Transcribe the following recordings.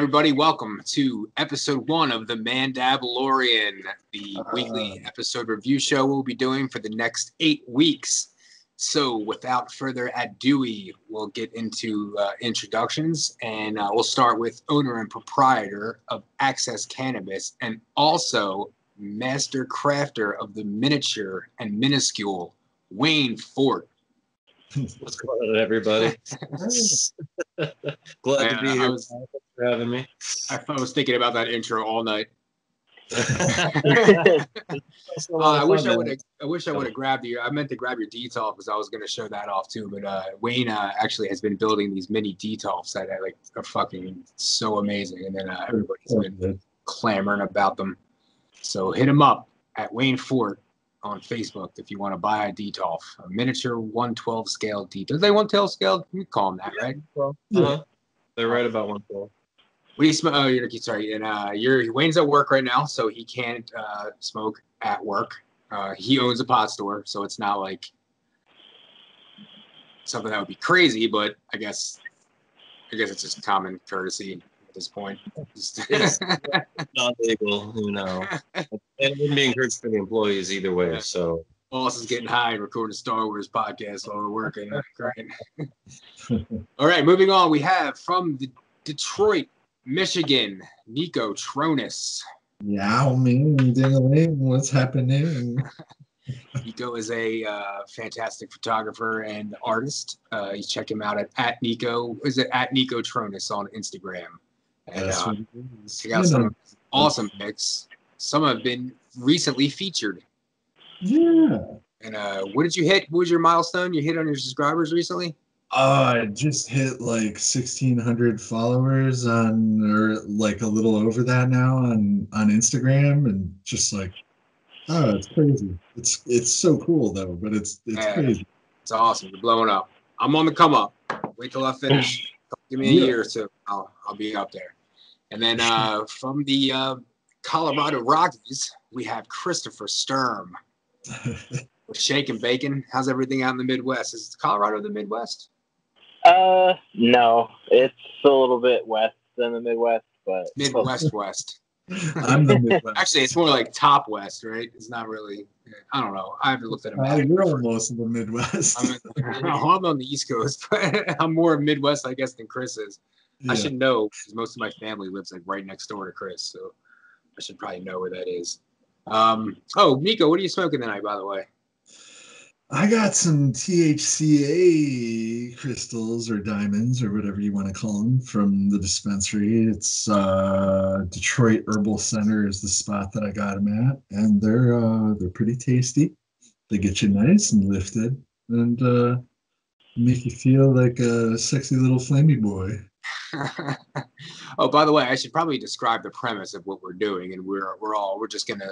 everybody. Welcome to episode 1 of the Man-Dab-Lorian, the weekly episode review show we'll be doing for the next 8 weeks. So without further ado, we'll get into introductions, and we'll start with owner and proprietor of Access Cannabis and also master crafter of the miniature and minuscule, Wayne Fort. What's going on, everybody? Glad to be here. Thanks for having me. I was thinking about that intro all night. I wish I would have grabbed you. I meant to grab your detolf because I was going to show that off too. But Wayne actually has been building these mini detolfs that are fucking so amazing, and then everybody's been clamoring about them. So hit him up at Wayne Fort on Facebook if you want to buy a detolf, a miniature 1/12 scale detolf. Are they 1/12 scale? You call them that, right? They're right about 1/12. Sorry. And Wayne's at work right now, so he can't smoke at work. He owns a pot store, so it's not like something that would be crazy. But I guess it's just common courtesy at this point. It's not legal, And it wouldn't be encouraged for the employees either way. So boss is getting high and recording a Star Wars podcast while we're working. Great. All right, moving on. We have from Detroit, Michigan, Nico Tronis. Yao Ming, ding-a-ling, what's happening? Nico is a fantastic photographer and artist. You check him out at Nico. Is it at Nico Tronis on Instagram? And he got some awesome pics. Some have been recently featured. Yeah. And what did you hit? What was your milestone you hit on your subscribers recently? I just hit like 1,600 followers or like a little over that now on Instagram, and just like, it's crazy. It's so cool though, but it's crazy. It's awesome. You're blowing up. I'm on the come up. Wait till I finish. Give me a year or two. I'll be up there. And then from the Colorado Rockies, we have Christopher Sturm. Shake and Bacon. How's everything out in the Midwest? Is Colorado the Midwest? No, it's a little bit west than the Midwest, but West. I'm the Midwest. Actually, it's more like top west, right? It's not really. I don't know. I haven't looked at a map. You're almost in the Midwest. I'm on the East Coast, but I'm more Midwest, I guess, than Chris is. Yeah. I should know because most of my family lives like right next door to Chris, so I should probably know where that is. Nico, what are you smoking tonight, by the way? I got some THCA crystals or diamonds or whatever you want to call them from the dispensary. It's Detroit Herbal Center is the spot that I got them at, and they're pretty tasty. They get you nice and lifted and make you feel like a sexy little flamey boy. Oh, by the way, I should probably describe the premise of what we're doing, and we're just gonna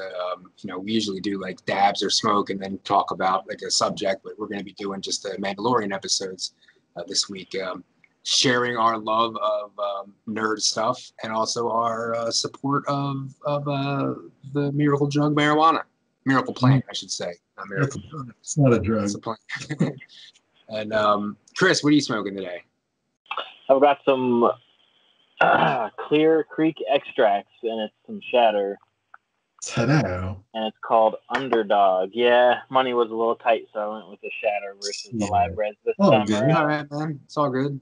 we usually do like dabs or smoke and then talk about like a subject, but we're gonna be doing just the Mandalorian episodes this week, sharing our love of nerd stuff and also our support of the miracle drug marijuana, miracle plant, I should say, not miracle. It's not a drug. It's a plant. And Chris, what are you smoking today? I've got some Clear Creek extracts, and it's some shatter. Ta-da. And it's called Underdog. Yeah, money was a little tight, so I went with the shatter versus the live reds this time around. All right, man. It's all good.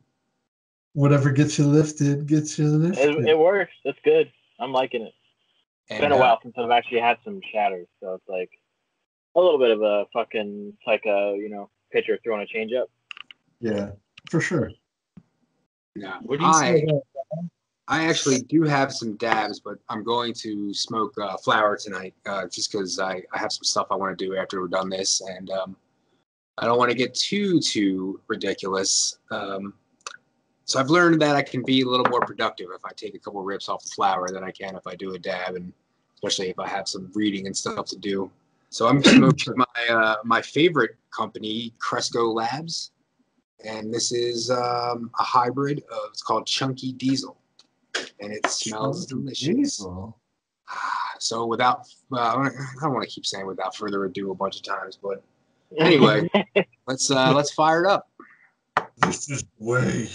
Whatever gets you lifted, gets you lifted. It works. It's good. I'm liking it. It's been a while since I've actually had some shatters, so it's like a little bit of a fucking, it's like a, pitcher throwing a changeup. Yeah, for sure. Yeah. What do you say? I actually do have some dabs, but I'm going to smoke flower tonight just because I have some stuff I want to do after we're done this, and I don't want to get too ridiculous. So I've learned that I can be a little more productive if I take a couple rips off the flower than I can if I do a dab, and especially if I have some reading and stuff to do. So I'm smoking my favorite company, Cresco Labs. And this is a hybrid of, it's called Chunky Diesel, and it smells delicious. So without, I don't want to keep saying without further ado a bunch of times, but anyway, let's fire it up. This is way.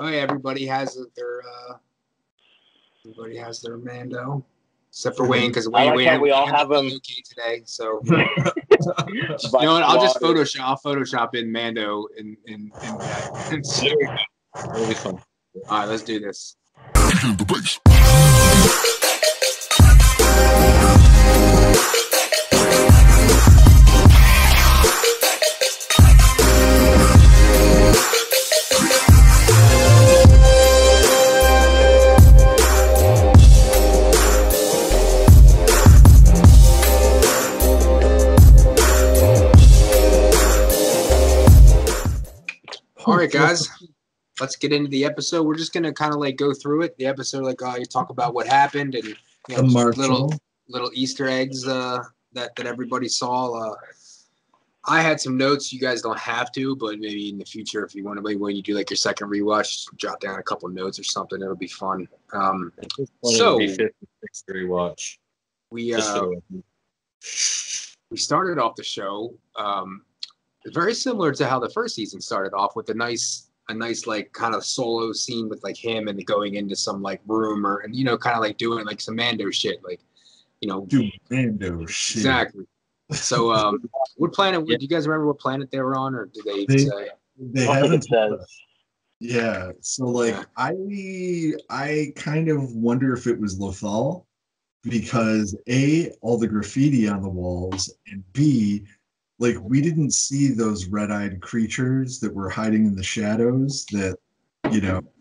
Oh yeah, everybody has their Mando, except for Wayne, because Wayne we all have them today. So you know what? I'll just Photoshop in Mando in that. It'll be fun. All right, let's do this. All right, guys, let's get into the episode. We're just gonna kind of like go through it. The episode, like you talk about what happened and little Easter eggs that everybody saw. I had some notes. You guys don't have to, but maybe in the future, if you want to, when you do like your second rewatch, jot down a couple notes or something. It'll be fun. So rewatch. We started off the show. Very similar to how the first season started off, with a nice like kind of solo scene with like him and going into some like room and kind of like doing like some Mando shit, like do Mando shit. Exactly. So what planet? Do you guys remember what planet they were on, or do they say? They haven't said. Yeah. So like I kind of wonder if it was Lothal, because A, all the graffiti on the walls, and B, like we didn't see those red-eyed creatures that were hiding in the shadows that,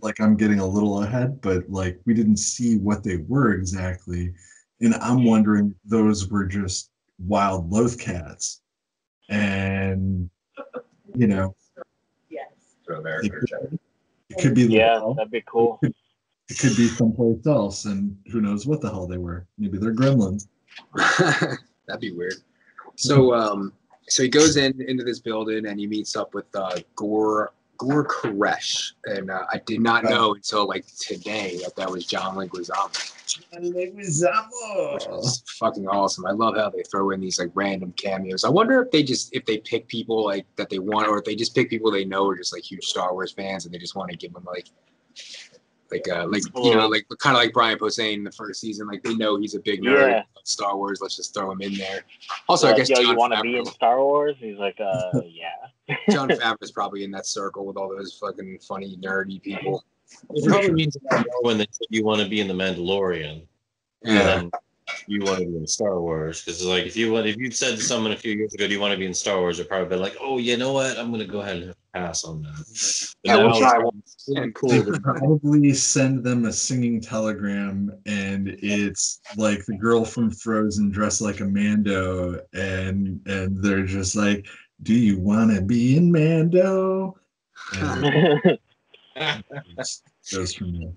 like I'm getting a little ahead, but like we didn't see what they were exactly. And I'm wondering if those were just wild Lothcats. And, Yes. It could be that'd be cool. It could be someplace else, and who knows what the hell they were. Maybe they're gremlins. That'd be weird. So he goes into this building and he meets up with Gor Koresh, and I did not know until like today that was John Leguizamo. Which is fucking awesome. I love how they throw in these like random cameos. I wonder if they pick people like that they want, or if they just pick people they know are just like huge Star Wars fans and they just want to give them like kind of like Brian Posehn in the first season. Like they know he's a big nerd of Star Wars. Let's just throw him in there. Also, I guess you want to be in Star Wars? He's like, yeah. Jon Favreau's probably in that circle with all those fucking funny nerdy people. It probably means when they said you want to be in the Mandalorian, and you want to be in Star Wars, because like if you'd said to someone a few years ago, do you want to be in Star Wars? They'd probably be like, oh, you know what? I'm going to go ahead and pass on that. We'll try. Cool. They would probably send them a singing telegram, and it's like the girl from Frozen dressed like a Mando, and they're just like, do you want to be in Mando? Goes from there.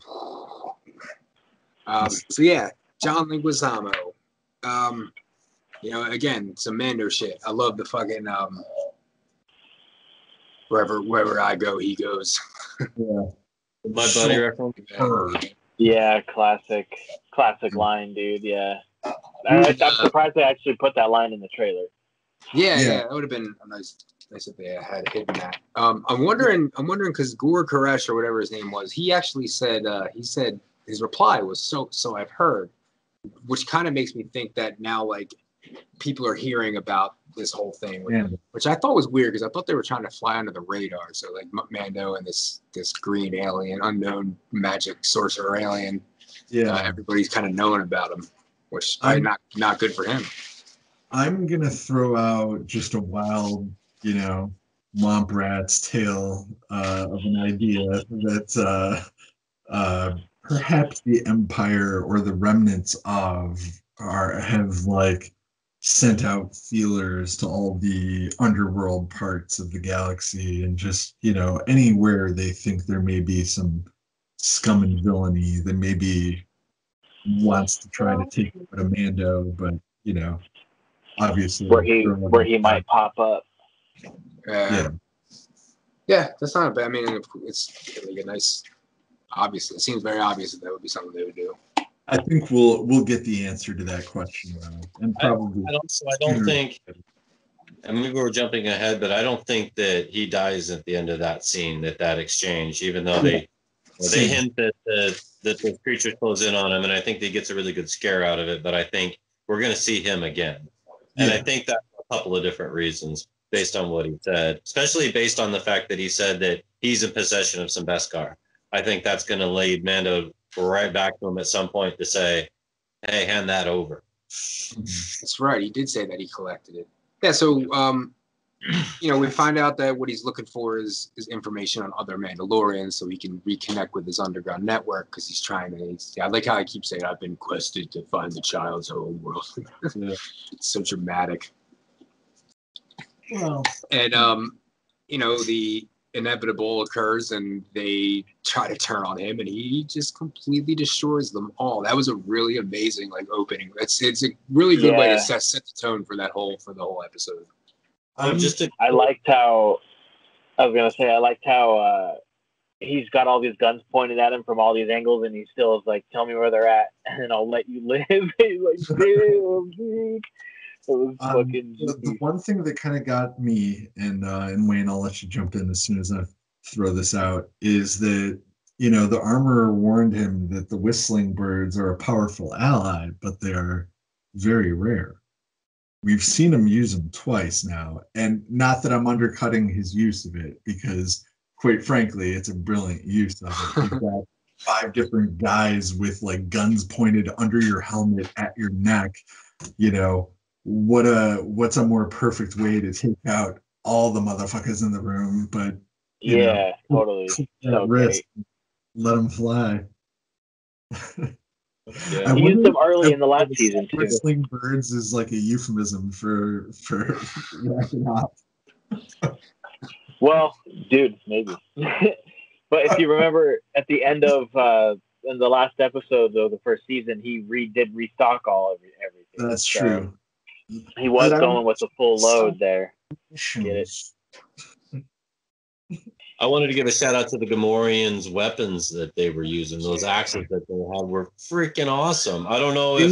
So yeah, John Leguizamo. Again, some Mando shit. I love the fucking wherever I go, he goes. Yeah. My buddy reference. Yeah, classic line, dude. Yeah. I'm surprised they actually put that line in the trailer. Yeah, that would have been nice if they had hidden that. I'm wondering because Gor Koresh or whatever his name was, he actually said his reply was so I've heard, which kind of makes me think that now like people are hearing about this whole thing, which I thought was weird, because I thought they were trying to fly under the radar. So like Mando and this green alien, unknown magic sorcerer alien, everybody's kind of knowing about him, which not good for him. I'm gonna throw out just a wild, womp rat's tale of an idea that perhaps the Empire or the remnants of have like sent out feelers to all the underworld parts of the galaxy, and just anywhere they think there may be some scum and villainy that maybe wants to try to take out a Mando, but obviously where he might pop up. Yeah, that's not bad. I mean, it's like a nice. Obviously, it seems very obvious that would be something they would do. I think we'll get the answer to that question, and probably. I don't think. And maybe we're jumping ahead, but I don't think that he dies at the end of that scene, that exchange. Even though They hint that the creature close in on him, and I think he gets a really good scare out of it. But I think we're going to see him again, and I think that's a couple of different reasons based on what he said, especially based on the fact that he said that he's in possession of some Beskar. I think that's going to lead Mando right back to him at some point to say, "Hey, hand that over." That's right. He did say that he collected it. Yeah. So, we find out that what he's looking for is information on other Mandalorians, so he can reconnect with his underground network because he's trying to. I like how I keep saying, "I've been quested to find the child's home world." It's so dramatic. Well, and the inevitable occurs, and they try to turn on him, and he just completely destroys them all. That was a really amazing opening. It's a really good way to set the tone for the whole episode. I liked how he's got all these guns pointed at him from all these angles, and he still is like, "Tell me where they're at, and I'll let you live." He's like, "Damn, dude." It was fucking. The one thing that kind of got me, and Wayne, I'll let you jump in as soon as I throw this out, is that the armorer warned him that the whistling birds are a powerful ally, but they are very rare. We've seen him use them twice now, and not that I'm undercutting his use of it, because quite frankly, it's a brilliant use of it. You've got 5 different guys with guns pointed under your helmet at your neck. What's a more perfect way to take out all the motherfuckers in the room? But totally. So wrist, let them fly. Yeah. He used them early in the last season too. Whistling birds is like a euphemism for wrapping up. Well, dude, maybe. But if you remember, at the end of in the last episode of the first season, he did restock everything. That's true. He was going with the full load there. Get it? I wanted to give a shout out to the Gamorreans' weapons that they were using. Those axes that they had were freaking awesome. I don't know if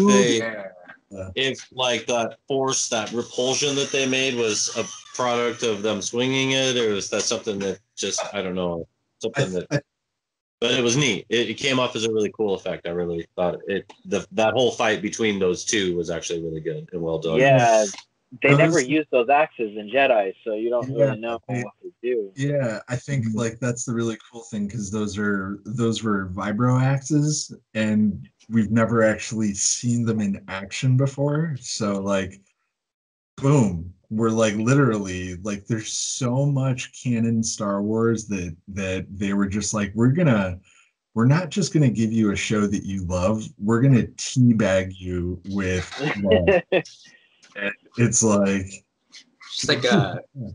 that force, that repulsion that they made was a product of them swinging it, or is that something that just, I don't know, but it was neat. It came off as a really cool effect. I really thought that whole fight between those two was actually really good and well done. Yeah. They never used those axes in Jedi, so you don't really know what to do. Yeah, I think that's the really cool thing, because those were vibro axes, and we've never actually seen them in action before. So boom, we're literally there's so much canon Star Wars that they were just we're not just gonna give you a show that you love, we're gonna teabag you with love. And it's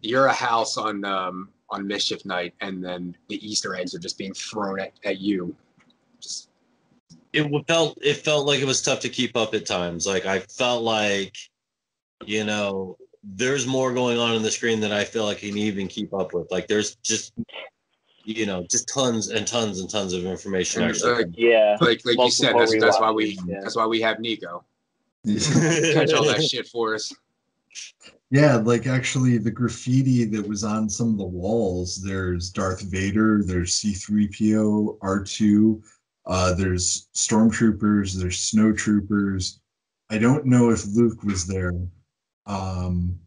you're a house on Mischief Night, and then the Easter eggs are just being thrown at you. It felt like it was tough to keep up at times. I felt there's more going on the screen than I feel like you can even keep up with. There's just just tons and tons and tons of information. Actually, like you said, that's why we have Nico. Catch all that shit for us. Yeah, actually the graffiti that was on some of the walls, there's Darth Vader, there's C-3PO, R2, there's stormtroopers, there's snowtroopers. I don't know if Luke was there. That'd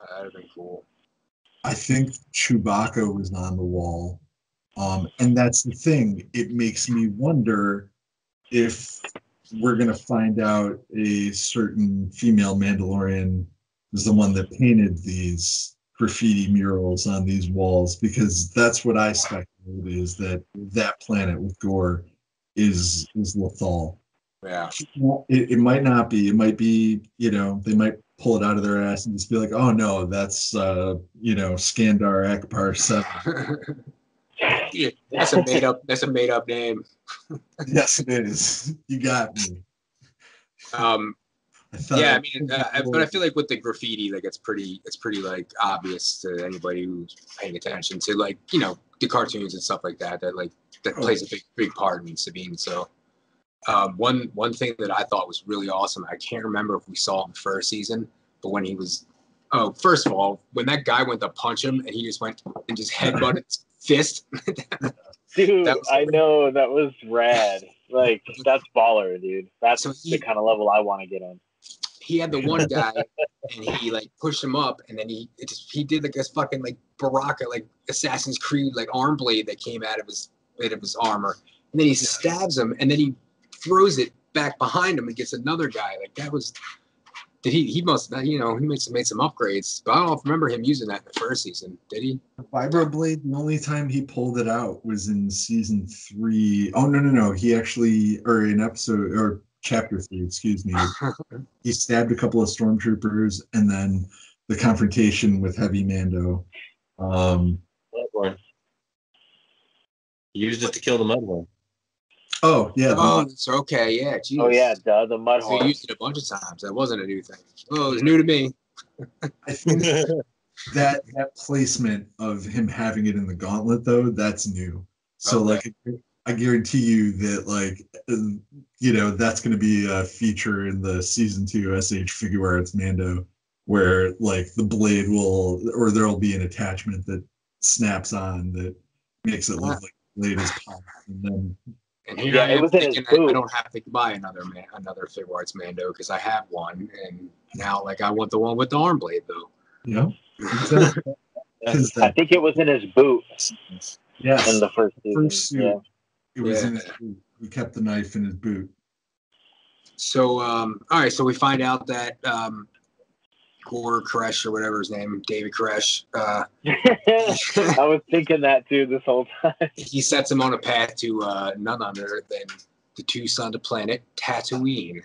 have been cool. I think Chewbacca was on the wall. And that's the thing. It makes me wonder if we're going to find out a certain female Mandalorian is the one that painted these graffiti murals on these walls, because that's what I speculate, is that planet with Gore is Lothal. Yeah. It might not be. It might be, they might pull it out of their ass and just be like, oh no, that's Skandar Akbar 7. Yeah, that's a made up name. Yes, it is. You got me. But I feel like with the graffiti, it's pretty obvious to anybody who's paying attention to the cartoons and stuff like that plays a big part in Sabine. So one thing that I thought was really awesome, I can't remember if we saw it in the first season, but when he was first of all, when that guy went to punch him and he just went and just headbutted his fist, Dude, I know, that was rad. Like, that's baller, dude. That's the kind of level I want to get on. He had the one guy, and he like pushed him up, and then he did like this fucking like Baraka, like Assassin's Creed like arm blade that came out of his armor, and then he stabs him, and then he throws it back behind him and gets another guy. Like that was. He must, he made some upgrades, but I don't remember him using that in the first season. Did he? The Vibroblade, the only time he pulled it out was in season 3. Oh, no. He actually, or in episode, or chapter 3, excuse me. He stabbed a couple of stormtroopers, and then the confrontation with Heavy Mando. He used it to kill the Mudhorn. Oh, yeah. Oh, it's okay. Yeah. Geez. Oh, yeah. The Mudhorn. So he used it a bunch of times. That wasn't a new thing. Oh, it was new to me. I think that placement of him having it in the gauntlet, though, that's new. So, okay. Like, I guarantee you that, like, that's going to be a feature in the season 2 SH Figure Arts Mando, where, like, the blade or there'll be an attachment that snaps on that makes it look like the blade is popped. And here I was thinking I don't have to buy another Figure Arts Mando because I have one, and now like I want the one with the arm blade though. Yeah, I think it was in his boot. Yes, in the first season. Yeah, it was in his boot. He kept the knife in his boot. So, all right. So we find out that Gore Koresh or whatever his name, David Koresh. I was thinking that too this whole time. He sets him on a path to none other than the two-suned planet Tatooine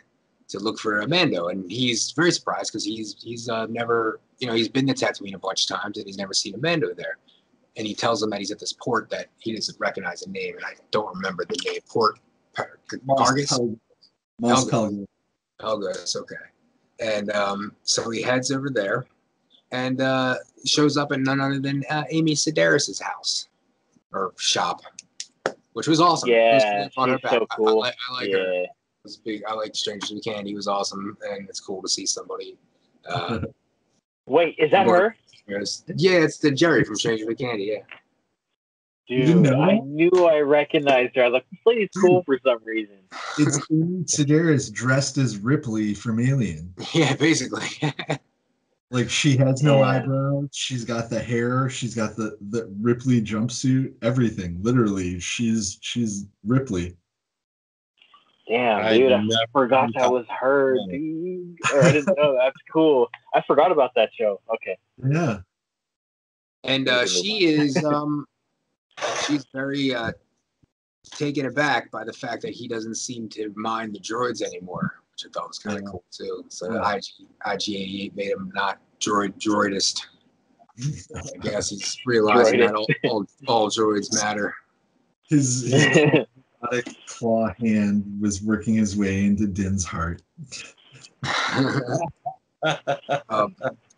to look for a Mando, and he's very surprised because he's never, he's been to Tatooine a bunch of times and he's never seen a Mando there. And he tells him that he's at this port that he doesn't recognize the name, and I don't remember the name. Port Argus. Helgus. Okay. And so he heads over there and shows up at none other than Amy Sedaris' house or shop, which was awesome. Yeah, she's so cool. I like her. It was big. I like Strangers We Can. He was awesome, and it's cool to see somebody. Wait, is that her? Yeah, it's the Jerry from Strangers with Candy. Yeah. Dude, I knew I recognized her. I was like, this lady's cool for some reason. It's Amy Sedaris dressed as Ripley from Alien. Yeah, basically. Like, she has no eyebrows. She's got the hair. She's got the Ripley jumpsuit. Everything. Literally, she's Ripley. Damn, dude, I forgot that was her, dude. Or I didn't know. That's cool. I forgot about that show. Okay. Yeah. And she is... she's very taken aback by the fact that he doesn't seem to mind the droids anymore, which I thought was kind of cool too. So IG-88 made him not droidist. I guess he's realizing that all droids matter. His claw hand was working his way into Din's heart. I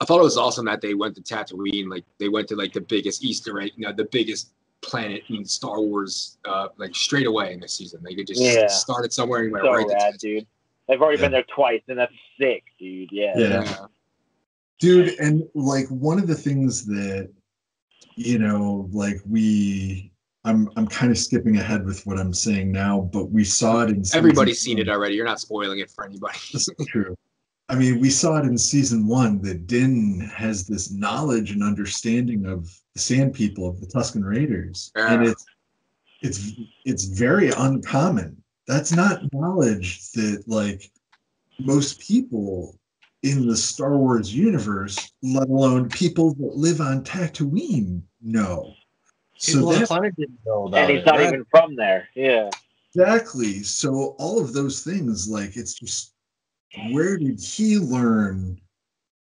thought it was awesome that they went to Tatooine. Like they went to like the biggest Easter egg, the biggest planet in Star Wars, like straight away in this season. They could just started somewhere and went right rad, to dude. They've already been there twice, and that's sick, dude. Yeah. Dude, and like one of the things that like I'm kind of skipping ahead with what I'm saying now, but we saw it in everybody's seen it already. You're not spoiling it for anybody. That's true. I mean, we saw it in season 1 that Din has this knowledge and understanding of the Sand People, of the Tusken Raiders, and it's very uncommon. That's not knowledge that like most people in the Star Wars universe, let alone people that live on Tatooine, know. So that planet didn't know about and he's not even from there. Yeah, exactly. So all of those things, like it's just. Where did he learn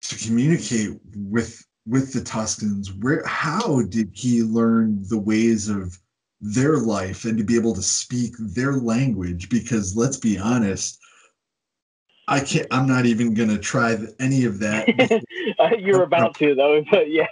to communicate with the Tuskens? How did he learn the ways of their life and to be able to speak their language? Because let's be honest, I'm not even gonna try any of that. You were about to though, but yeah.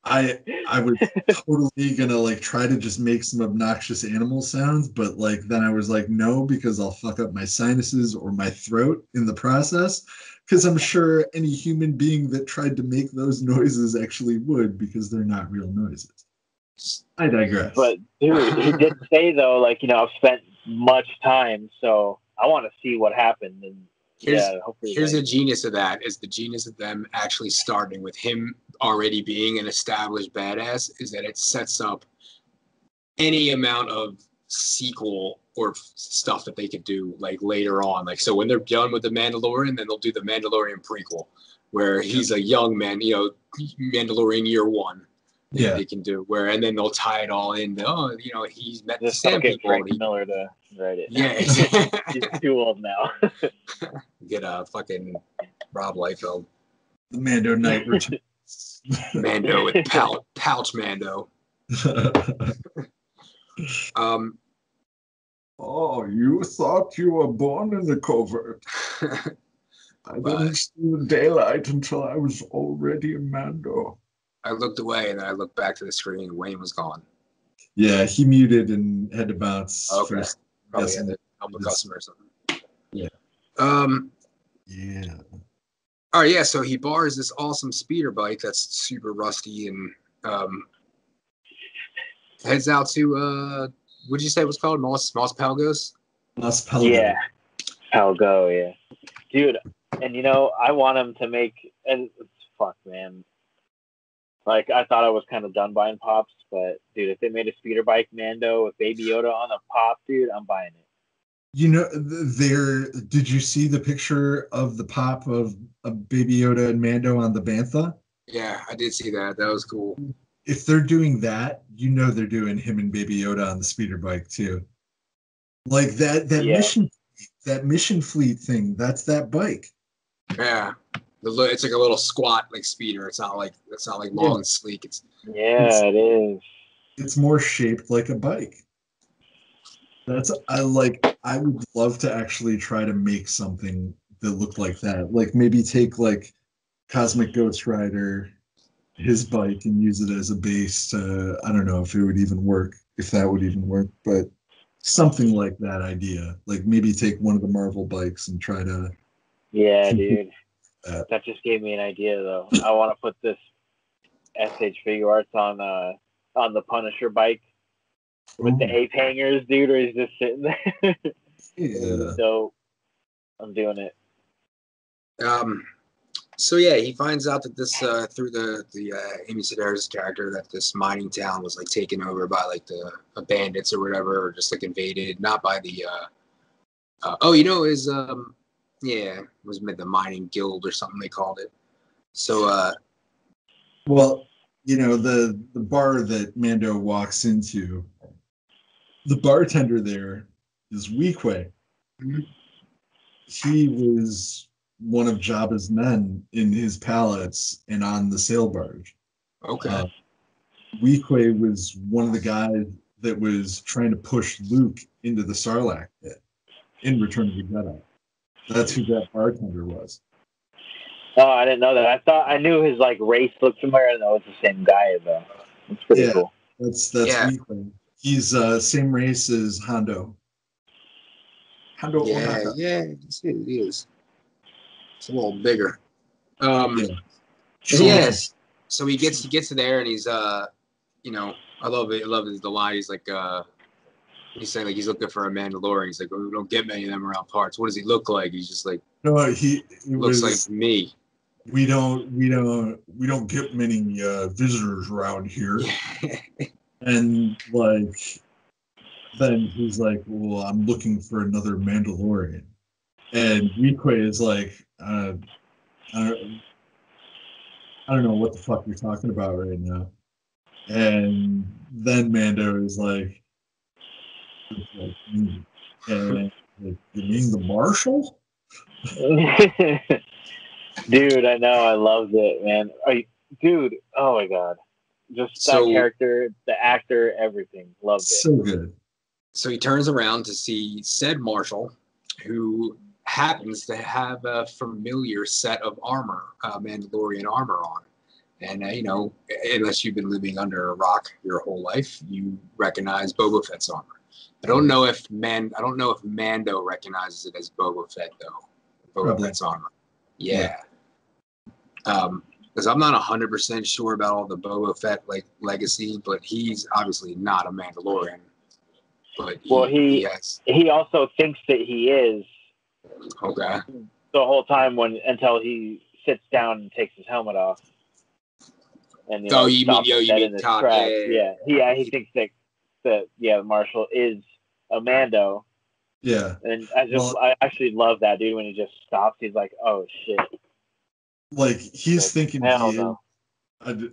I was totally gonna like try to just make some obnoxious animal sounds, but like then I was like, no, because I'll fuck up my sinuses or my throat in the process. Because I'm sure any human being that tried to make those noises actually would, because they're not real noises. I digress. But dude, he did say though, like, you know, I've spent much time, so I want to see what happened. And here's the genius of that is the genius of them actually starting with him already being an established badass is that it sets up any amount of sequel or stuff that they could do like later on. Like, so when they're done with the Mandalorian, then they'll do the Mandalorian prequel where he's a young man, you know, Mandalorian year one. Yeah, they can do and then they'll tie it all in. Oh, you know, he's met the just Sand get people. Frank Miller to write it. Yeah, he's too old now. Get a fucking Rob Liefeld. The Mando Knight returns. Mando with pouch Mando. Oh, you thought you were born in the covert. I didn't see the daylight until I was already a Mando. I looked away and then I looked back to the screen and Wayne was gone. Yeah, he muted and had to bounce. Okay. First. Probably had to help a customer or something. Yeah. Yeah. All right, yeah, so he borrows this awesome speeder bike that's super rusty and heads out to what'd you say it was called? Mos Pelgos? Mos Pelgo. Yeah. Pelgo, yeah. Dude, and you know, I want him to make and fuck man. Like, I thought I was kind of done buying Pops, but, dude, if they made a speeder bike Mando with Baby Yoda on a Pop, dude, I'm buying it. You know, did you see the picture of the Pop of Baby Yoda and Mando on the Bantha? Yeah, I did see that. That was cool. If they're doing that, you know they're doing him and Baby Yoda on the speeder bike, too. Like, that mission fleet thing, that's that bike. Yeah. It's like a little squat like speeder. It's not like long and sleek. It is. It's more shaped like a bike. I would love to actually try to make something that looked like that. Like maybe take like Cosmic Ghost Rider, his bike, and use it as a base. I don't know if it would even work, if that would even work, but something like that idea. Like maybe take one of the Marvel bikes and try to. Yeah, dude. That just gave me an idea, though. I want to put this SH Figure Arts on the Punisher bike with the ape hangers, dude, or he's just sitting there. Yeah. So I'm doing it. So yeah, he finds out that this through the Amy Sedaris character that this mining town was like taken over by like the bandits or whatever, or just like invaded, not by the. It was the mining guild or something they called it. So well, you know, the bar that Mando walks into, the bartender there is Weequay. Mm-hmm. He was one of Jabba's men in his palace and on the sail barge. Okay. Weequay was one of the guys that was trying to push Luke into the Sarlacc pit in Return of the Jedi. That's who that bartender was. Oh, I didn't know that. I knew his like race looked familiar. I didn't know it's the same guy though. It's pretty cool. That's Weequay. He's same race as Hondo. Ohaka. Yeah, he is. It's a little bigger. Yes. So he gets to there and he's you know, I love it. I love the line. He's like he's saying like he's looking for a Mandalorian. He's like, we don't get many of them around parts. What does he look like? He's just like, no, he looks like me. We don't get many visitors around here. And like then he's like, well, I'm looking for another Mandalorian. And Weequay is like, I don't know what the fuck you're talking about right now. And then Mando is like and like, you mean the Marshal? Dude, I know. I loved it, man. Dude, oh my god. Just that character, the actor, everything. Loved it. So good. So he turns around to see said Marshal, who happens to have a familiar set of armor, Mandalorian armor on. And, you know, unless you've been living under a rock your whole life, you recognize Boba Fett's armor. I don't know if Mando recognizes it as Boba Fett, though. Boba Fett's armor. Yeah. Because I'm not 100% sure about all the Boba Fett like legacy, but he's obviously not a Mandalorian. But he also thinks that he is. Okay. The whole time until he sits down and takes his helmet off. And you mean Tom? Yeah. He thinks that the Marshal is a Mando. Yeah. And I actually love that dude when he just stops. He's like, oh shit. Like he's thinking hell no.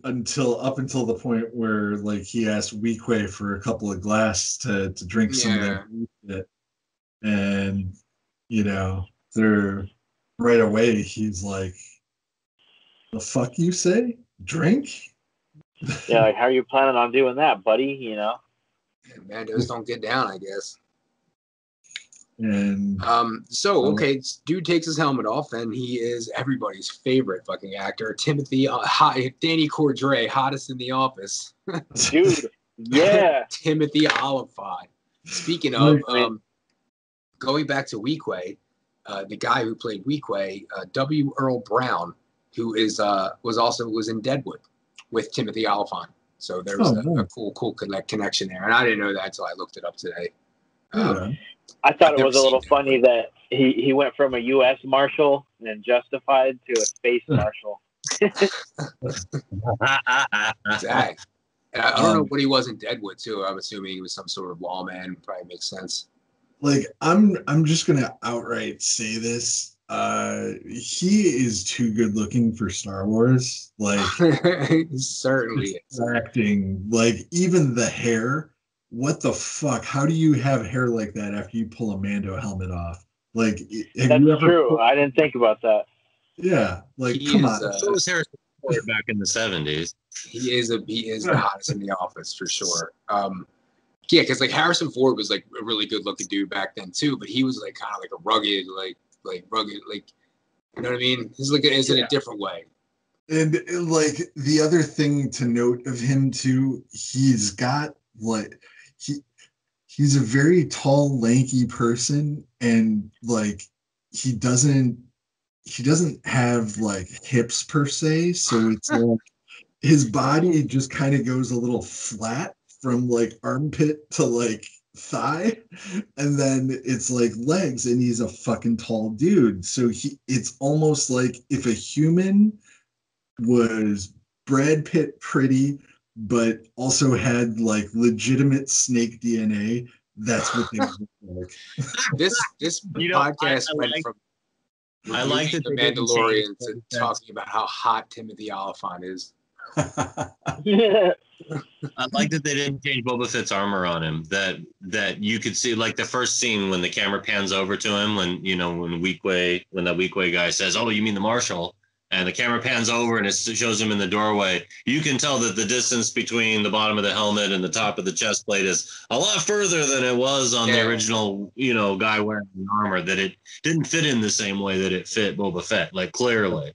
until the point where like he asked Weequay for a couple of glasses to drink some of that shit. And they're right away he's like, the fuck you say? Drink? Yeah, like how are you planning on doing that, buddy? Mandos don't get down, I guess. And okay, dude takes his helmet off, and he is everybody's favorite fucking actor, Danny Cordray, hottest in the office. Dude, yeah. Timothy Olyphant. Speaking of, going back to Weequay, the guy who played Weequay, W. Earl Brown, who was in Deadwood with Timothy Olyphant. So there was a cool connection there, and I didn't know that until I looked it up today. I thought it was a little funny that he went from a U.S. Marshal and Justified to a space Marshal. Exactly. And I don't know what he was in Deadwood too. I'm assuming he was some sort of lawman. Probably makes sense. Like I'm just gonna outright say this. He is too good looking for Star Wars. Like he certainly is. Acting, like even the hair. What the fuck? How do you have hair like that after you pull a Mando helmet off? Like, that's true. I didn't think about that. Yeah, like come on. So was Harrison Ford back in the 70s. He is the hottest in the office for sure. Yeah, because like Harrison Ford was like a really good looking dude back then too, but he was like kind of like a rugged, rugged, like you know what I mean? He's like in a different way. And like the other thing to note of him too, he's got like he's a very tall, lanky person, and like he doesn't have like hips per se, so it's like his body just kind of goes a little flat from like armpit to like thigh, and then it's like legs, and he's a fucking tall dude. So it's almost like if a human was Brad Pitt pretty, but also had like legitimate snake DNA. That's what they look like. This podcast went from I like that the Mandalorian to talking about how hot Timothy Olyphant is. I like that they didn't change Boba Fett's armor on him. That you could see, like the first scene when the camera pans over to him, when that Weequay guy says, "Oh, you mean the Marshal?" And the camera pans over and it shows him in the doorway. You can tell that the distance between the bottom of the helmet and the top of the chest plate is a lot further than it was on the original, guy wearing the armor, that it didn't fit in the same way that it fit Boba Fett, like clearly.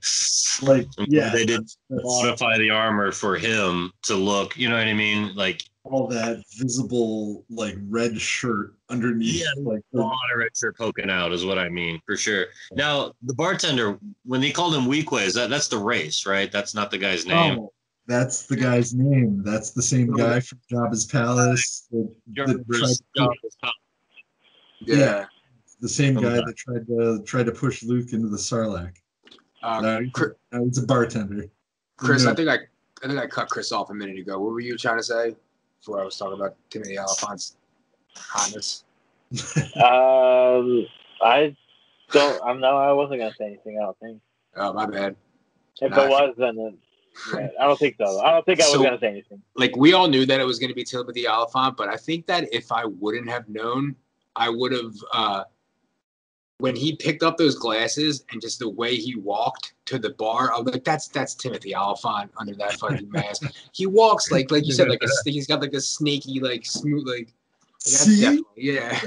Like, yeah. They did modify the armor for him to look, you know what I mean? Like all that visible, like red shirt underneath. Yeah, like a lot of red shirt poking out is what I mean, for sure. Now, the bartender, when they called him Weequay, that's the race, right? That's not the guy's name. Oh, that's the guy's name. That's the same guy from Jabba's Palace. The same guy that tried to push Luke into the Sarlacc. He's a bartender. Chris, I think I cut Chris off a minute ago. What were you trying to say before I was talking about Timothy Olyphant's hotness? I wasn't gonna say anything. I don't think. Oh, my bad. If it was, then I don't think so. I don't think I was gonna say anything. Like, we all knew that it was gonna be Timothy Olyphant, but I think that if I wouldn't have known, I would have. When he picked up those glasses and just the way he walked to the bar, I was like, that's Timothy Olyphant under that fucking mask. He walks like you said, like he's got like a snaky, like smooth, like. See? Yeah.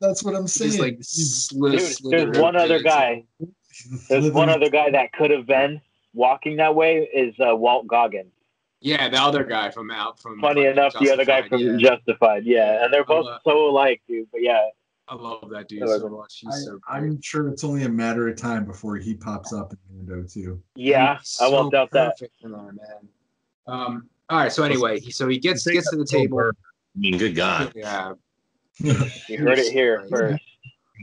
That's what I'm saying. Just like there's one other guy. There's one other guy that could have been walking that way is Walt Goggins. Yeah, the other guy from. Funny enough, the other guy from Justified. Yeah, and they're both so alike, dude. But yeah. I love that dude so much. He's so great. I'm sure it's only a matter of time before he pops up in Mando too. Yeah, I won't doubt that. In there, man. All right. So anyway, he gets to the table. I mean, good God. Yeah. You heard it here first.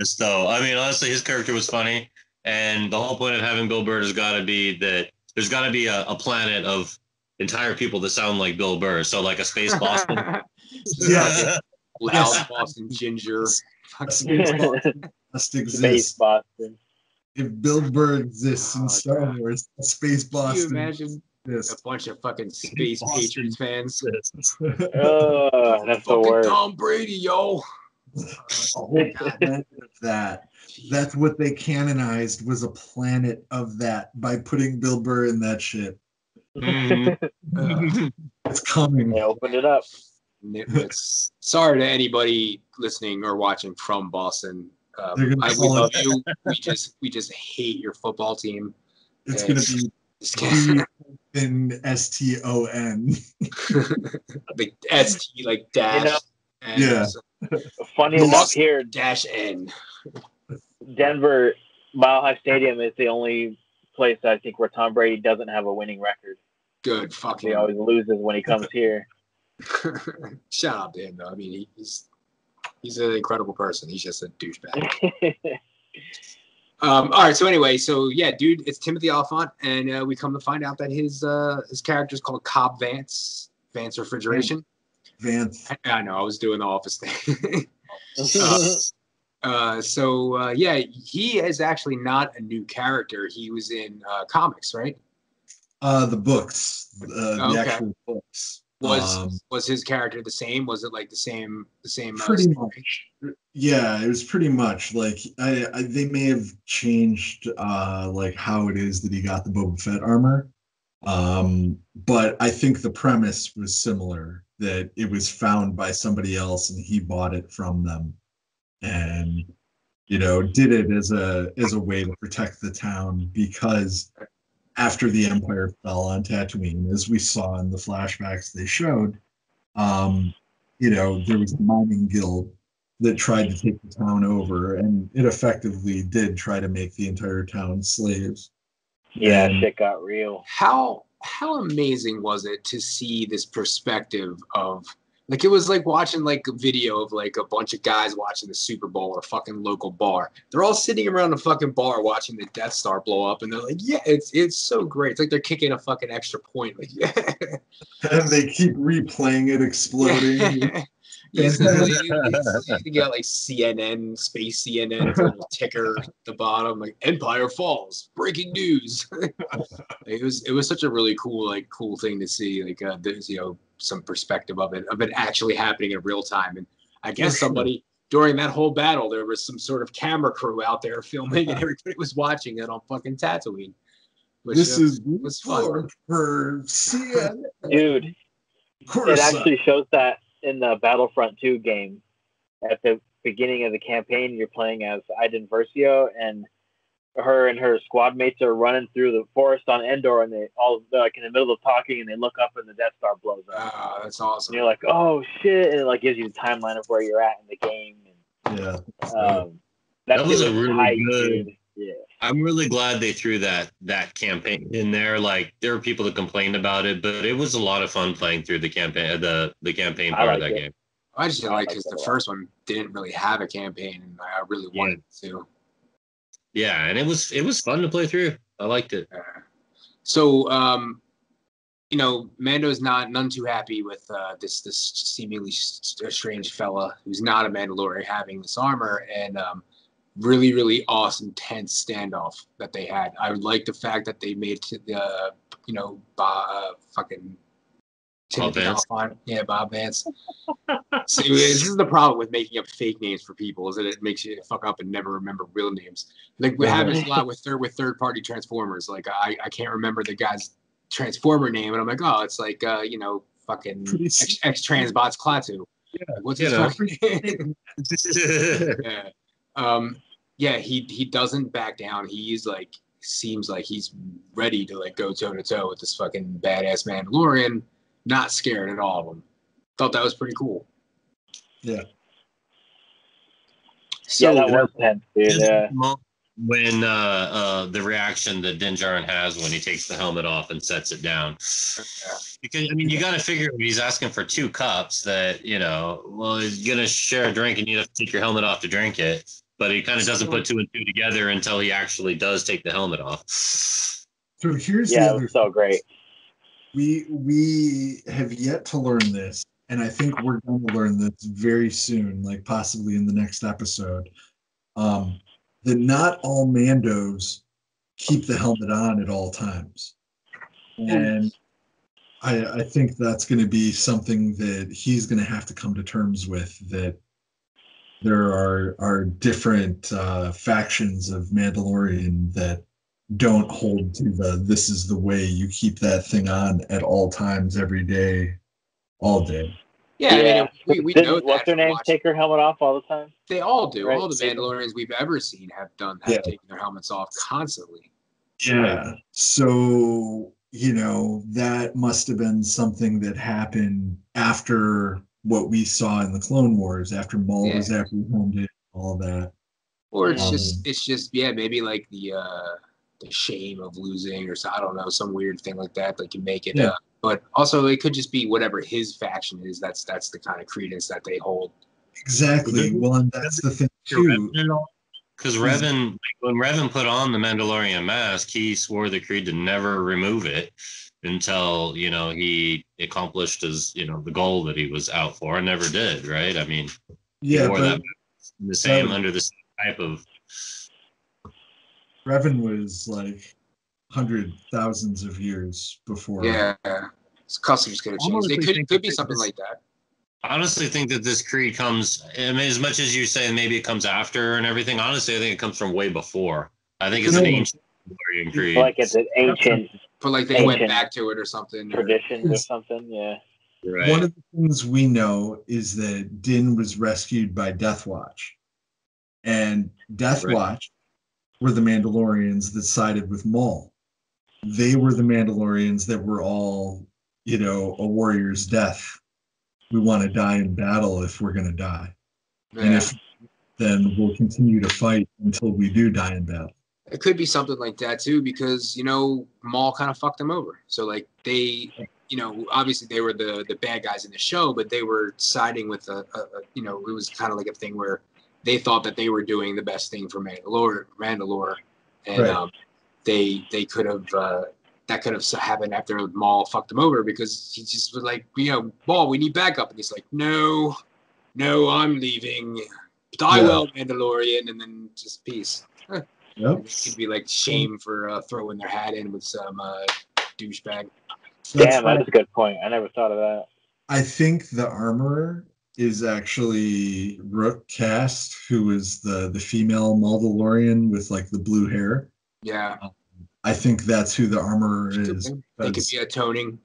So, I mean, honestly, his character was funny, and the whole point of having Bill Burr has got to be that there's got to be a planet of entire people that sound like Bill Burr. So, like a space Boston. Yeah. Loud Boston ginger. Space Boston must exist. Space Boston. If Bill Burr exists in Star Wars, Space Boston. Can you imagine a bunch of fucking Space Patriots fans? That's the worst. Tom Brady, yo. That's what they canonized, was a planet of that by putting Bill Burr in that shit. It's coming. They opened it up. Nitwits. Sorry to anybody listening or watching from Boston. We love you. We just hate your football team. It's going to be in STON. Like ST, like dash. Yeah. Funny enough, here -N. Denver Mile High Stadium is the only place I think where Tom Brady doesn't have a winning record. Good fucking. He always loses when he comes here. Shout out to him though. I mean, he's an incredible person. He's just a douchebag. All right. So anyway, yeah, dude, it's Timothy Oliphant, and we come to find out that his character is called Cobb Vance Refrigeration. Vance. I know. I was doing the Office thing. Yeah, he is actually not a new character. He was in comics, right? The books, the actual books. Was his character the same? Was it like the same? Pretty much. Yeah, it was pretty much like they may have changed like how it is that he got the Boba Fett armor, but I think the premise was similar. That it was found by somebody else and he bought it from them, and did it as a way to protect the town, because after the Empire fell on Tatooine, as we saw in the flashbacks they showed, there was the mining guild that tried to take the town over, and it effectively did try to make the entire town slaves. Yeah, shit got real. How amazing was it to see this perspective of, like, it was like watching like a video of like a bunch of guys watching the Super Bowl at a fucking local bar. They're all sitting around the fucking bar watching the Death Star blow up, and they're like, yeah, it's so great. It's like they're kicking a fucking extra point. Like, yeah. And they keep replaying it exploding. You got like CNN, space CNN, little ticker at the bottom, like Empire falls, breaking news. It was such a really cool thing to see. Like there's some perspective of it actually happening in real time. And I guess somebody during that whole battle, there was some sort of camera crew out there filming, and everybody was watching it on fucking Tatooine. Which, was fun for CNN, dude. It actually shows that in the Battlefront 2 game, at the beginning of the campaign, you're playing as Iden Versio, and her squad mates are running through the forest on Endor, and they're like in the middle of talking, and they look up and the Death Star blows up. Oh, that's awesome. And you're like, oh shit, and it like gives you the timeline of where you're at in the game. And, that was a really good. Dude. Yeah. I'm really glad they threw that campaign in there. Like, there were people that complained about it, but it was a lot of fun playing through the campaign, the campaign part of that game. I just didn't like because the first one didn't really have a campaign, and I really wanted to. Yeah, and it was fun to play through. I liked it. So, Mando's none too happy with this seemingly strange fella who's not a Mandalorian having this armor, and really, really awesome, tense standoff that they had. I like the fact that they made fucking Bob Vance. Yeah, Bob Vance. So this is the problem with making up fake names for people, is that it makes you fuck up and never remember real names. Like we have this a lot with third party Transformers. Like I can't remember the guy's Transformer name, and I'm like, oh, it's like fucking X Transbots Klaatu. Yeah, like, what's his fucking name? Yeah. He doesn't back down. He's like, seems like he's ready to like go toe to toe with this fucking badass Mandalorian. Not scared at all of him. Thought that was pretty cool. Yeah. So, yeah, that was tense, dude. Yeah. When the reaction that Din Djarin has when he takes the helmet off and sets it down. Because, I mean, you got to figure he's asking for 2 cups that, well, he's going to share a drink and you have to take your helmet off to drink it. But he kind of doesn't put 2 and 2 together until he actually does take the helmet off. So here's the other. It was so great. We have yet to learn this, and I think we're going to learn this very soon, like possibly in the next episode. That not all Mandos keep the helmet on at all times. And I think that's going to be something that he's going to have to come to terms with, that there are different factions of Mandalorian that don't hold to this is the way you keep that thing on at all times, every day, all day. Yeah, I mean, we know that. What's their name? Take her helmet off all the time? They all do. Right? All the Mandalorians we've ever seen have taken their helmets off constantly. Yeah. So, that must have been something that happened after what we saw in the Clone Wars, after Maul was apprehended, all that. Or it's just maybe like the shame of losing, or so, I don't know, some weird thing like that that can make it. Yeah. But also, it could just be whatever his faction is. That's the kind of credence that they hold. Exactly. Well, and that's the thing too. Because Revan, when Revan put on the Mandalorian mask, he swore the creed to never remove it until he accomplished his the goal that he was out for, and never did. Right? I mean, he wore that under the same type of. Revan was like thousands of years before. Yeah, his customs could have changed. It could be something like that. I honestly think that this creed comes, I mean, as much as you say maybe it comes after and everything, honestly, I think it comes from way before. I think it's an ancient Mandalorian creed. Like it's an ancient. But like they went back to it or something. Traditions or something, yeah. Right. One of the things we know is that Din was rescued by Death Watch. And Death Watch were the Mandalorians that sided with Maul. They were the Mandalorians that were all, a warrior's death. We want to die in battle if we're going to die. Yeah. And then we'll continue to fight until we do die in battle. It could be something like that too, because, Maul kind of fucked them over. So like they, obviously they were the bad guys in the show, but they were siding with it was kind of like a thing where they thought that they were doing the best thing for Mandalore. And they could have, that could have happened after Maul fucked him over, because he just was like, Maul, we need backup. And he's like, no, I'm leaving. Die well, Mandalorian, and then just peace. Yep. It could be like shame for throwing their hat in with some douchebag. Damn, that's a good point. I never thought of that. I think the armorer is actually Rook Cast, who is the female Mandalorian with like the blue hair. Yeah. I think that's who the armorer is. They could be atoning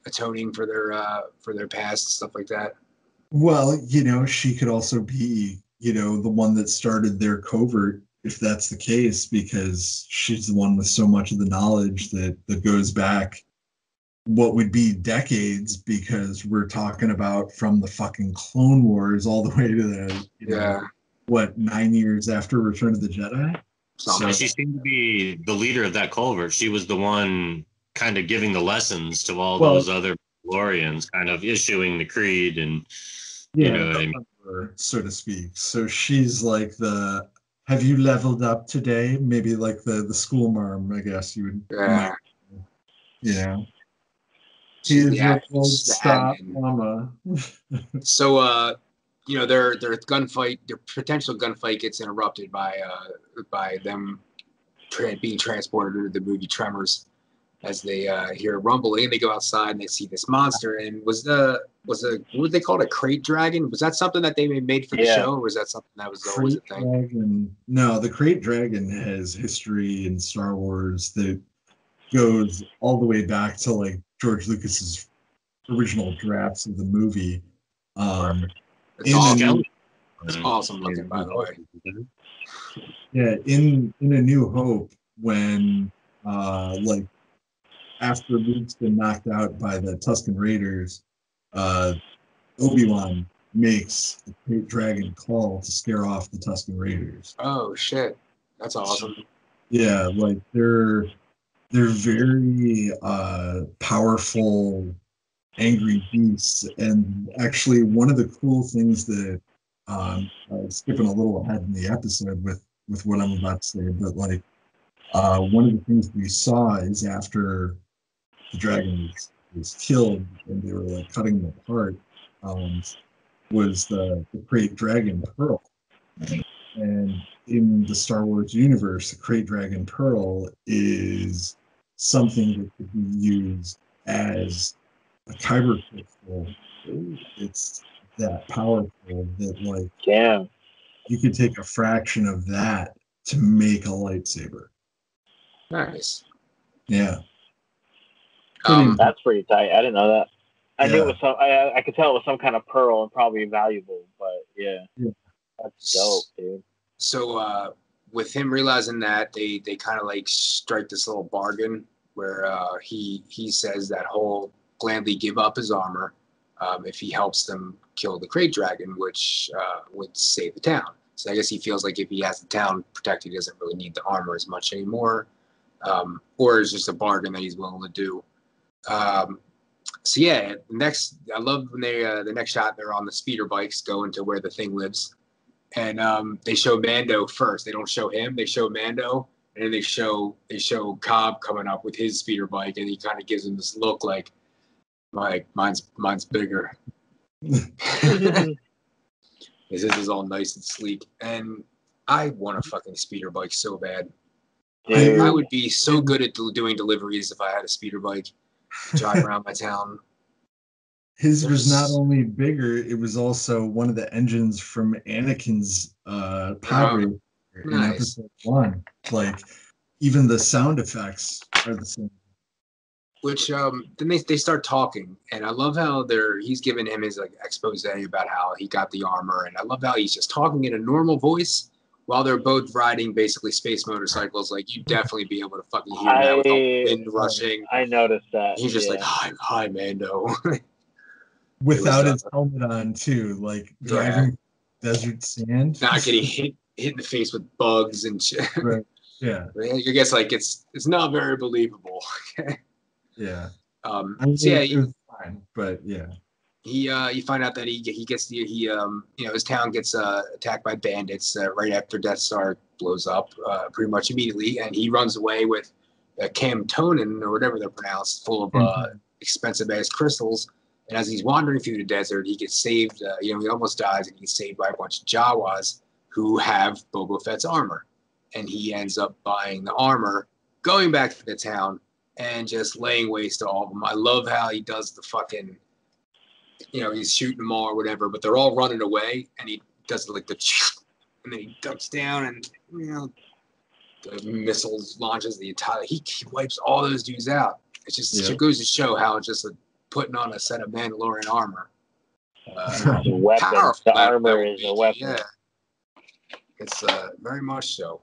for their past, stuff like that. Well, she could also be, the one that started their covert, if that's the case, because she's the one with so much of the knowledge that goes back what would be decades, because we're talking about from the fucking Clone Wars all the way to the 9 years after Return of the Jedi. So she seemed to be the leader of that culvert. She was the one kind of giving the lessons to all those other Mandalorians, kind of issuing the creed and so to speak. So she's like have you leveled up today? Maybe like the school marm, I guess you would. Yeah. Stop, mama. So their potential gunfight gets interrupted by them being transported to the movie Tremors, as they hear a rumbling, and they go outside and they see this monster. And what did they call it, a crate dragon? Was that something that they made for the show, or was that something that was always a thing? Dragon. No, the crate dragon has history in Star Wars that goes all the way back to like George Lucas's original drafts of the movie. It's awesome looking, by the way. Yeah, in A New Hope, when after Luke's been knocked out by the Tusken Raiders, Obi-Wan makes the great dragon call to scare off the Tusken Raiders. Oh shit, that's awesome. Yeah, like they're very powerful, angry beasts. And actually, one of the cool things that skipping a little ahead in the episode with what I'm about to say, but like one of the things we saw is after the dragon was killed and they were like cutting them apart, was the great dragon Pearl. And in the Star Wars universe, the Great Dragon Pearl is something that could be used as a kyber crystal. It's that powerful that, like, Damn. you could take a fraction of that to make a lightsaber. Nice. Yeah. That's pretty tight. I didn't know that. I knew it Yeah. was some. I could tell it was some kind of pearl and probably valuable, but yeah. That's dope, dude. So with him realizing that, they kind of like strike this little bargain where he says that he'll gladly give up his armor if he helps them kill the Krayt Dragon, which would save the town. So I guess he feels like if he has the town protected, he doesn't really need the armor as much anymore, or it's just a bargain that he's willing to do. So yeah, I love when they the next shot they're on the speeder bikes going to where the thing lives. And they show Mando first. They don't show him. They show Mando, and then they show Cobb coming up with his speeder bike, and he kind of gives him this look like mine's bigger. This is all nice and sleek, and I want a fucking speeder bike so bad. I would be so good at doing deliveries if I had a speeder bike, drive around my town. His was not only bigger, it was also one of the engines from Anakin's pod racer in episode 1. Like, even the sound effects are the same. Which then they start talking, and I love how he's giving him his like expose about how he got the armor, and I love how he's just talking in a normal voice while they're both riding basically space motorcycles. Like, you'd definitely be able to fucking hear that with all the wind rushing. I noticed that. He's just like, hi, Mando. Without his helmet on, too, like driving desert sand, not getting hit in the face with bugs and shit. Right. Yeah. I guess like it's not very believable. Yeah. I mean, so, it was fine, but yeah. You find out that he gets his town gets attacked by bandits right after Death Star blows up, pretty much immediately, and he runs away with a Camtonin or whatever they're pronounced, full of expensive ass crystals. And as he's wandering through the desert, he gets saved. He almost dies, and he gets saved by a bunch of Jawas who have Boba Fett's armor. And he ends up buying the armor, going back to the town, and just laying waste to all of them. I love how he does the fucking, he's shooting them all or whatever, but they're all running away, and he does like the, and then he ducks down, and the missiles launches the entire. He wipes all those dudes out. It's just it goes to show how just putting on a set of Mandalorian armor. The armor is a weapon. Yeah, it's very much so.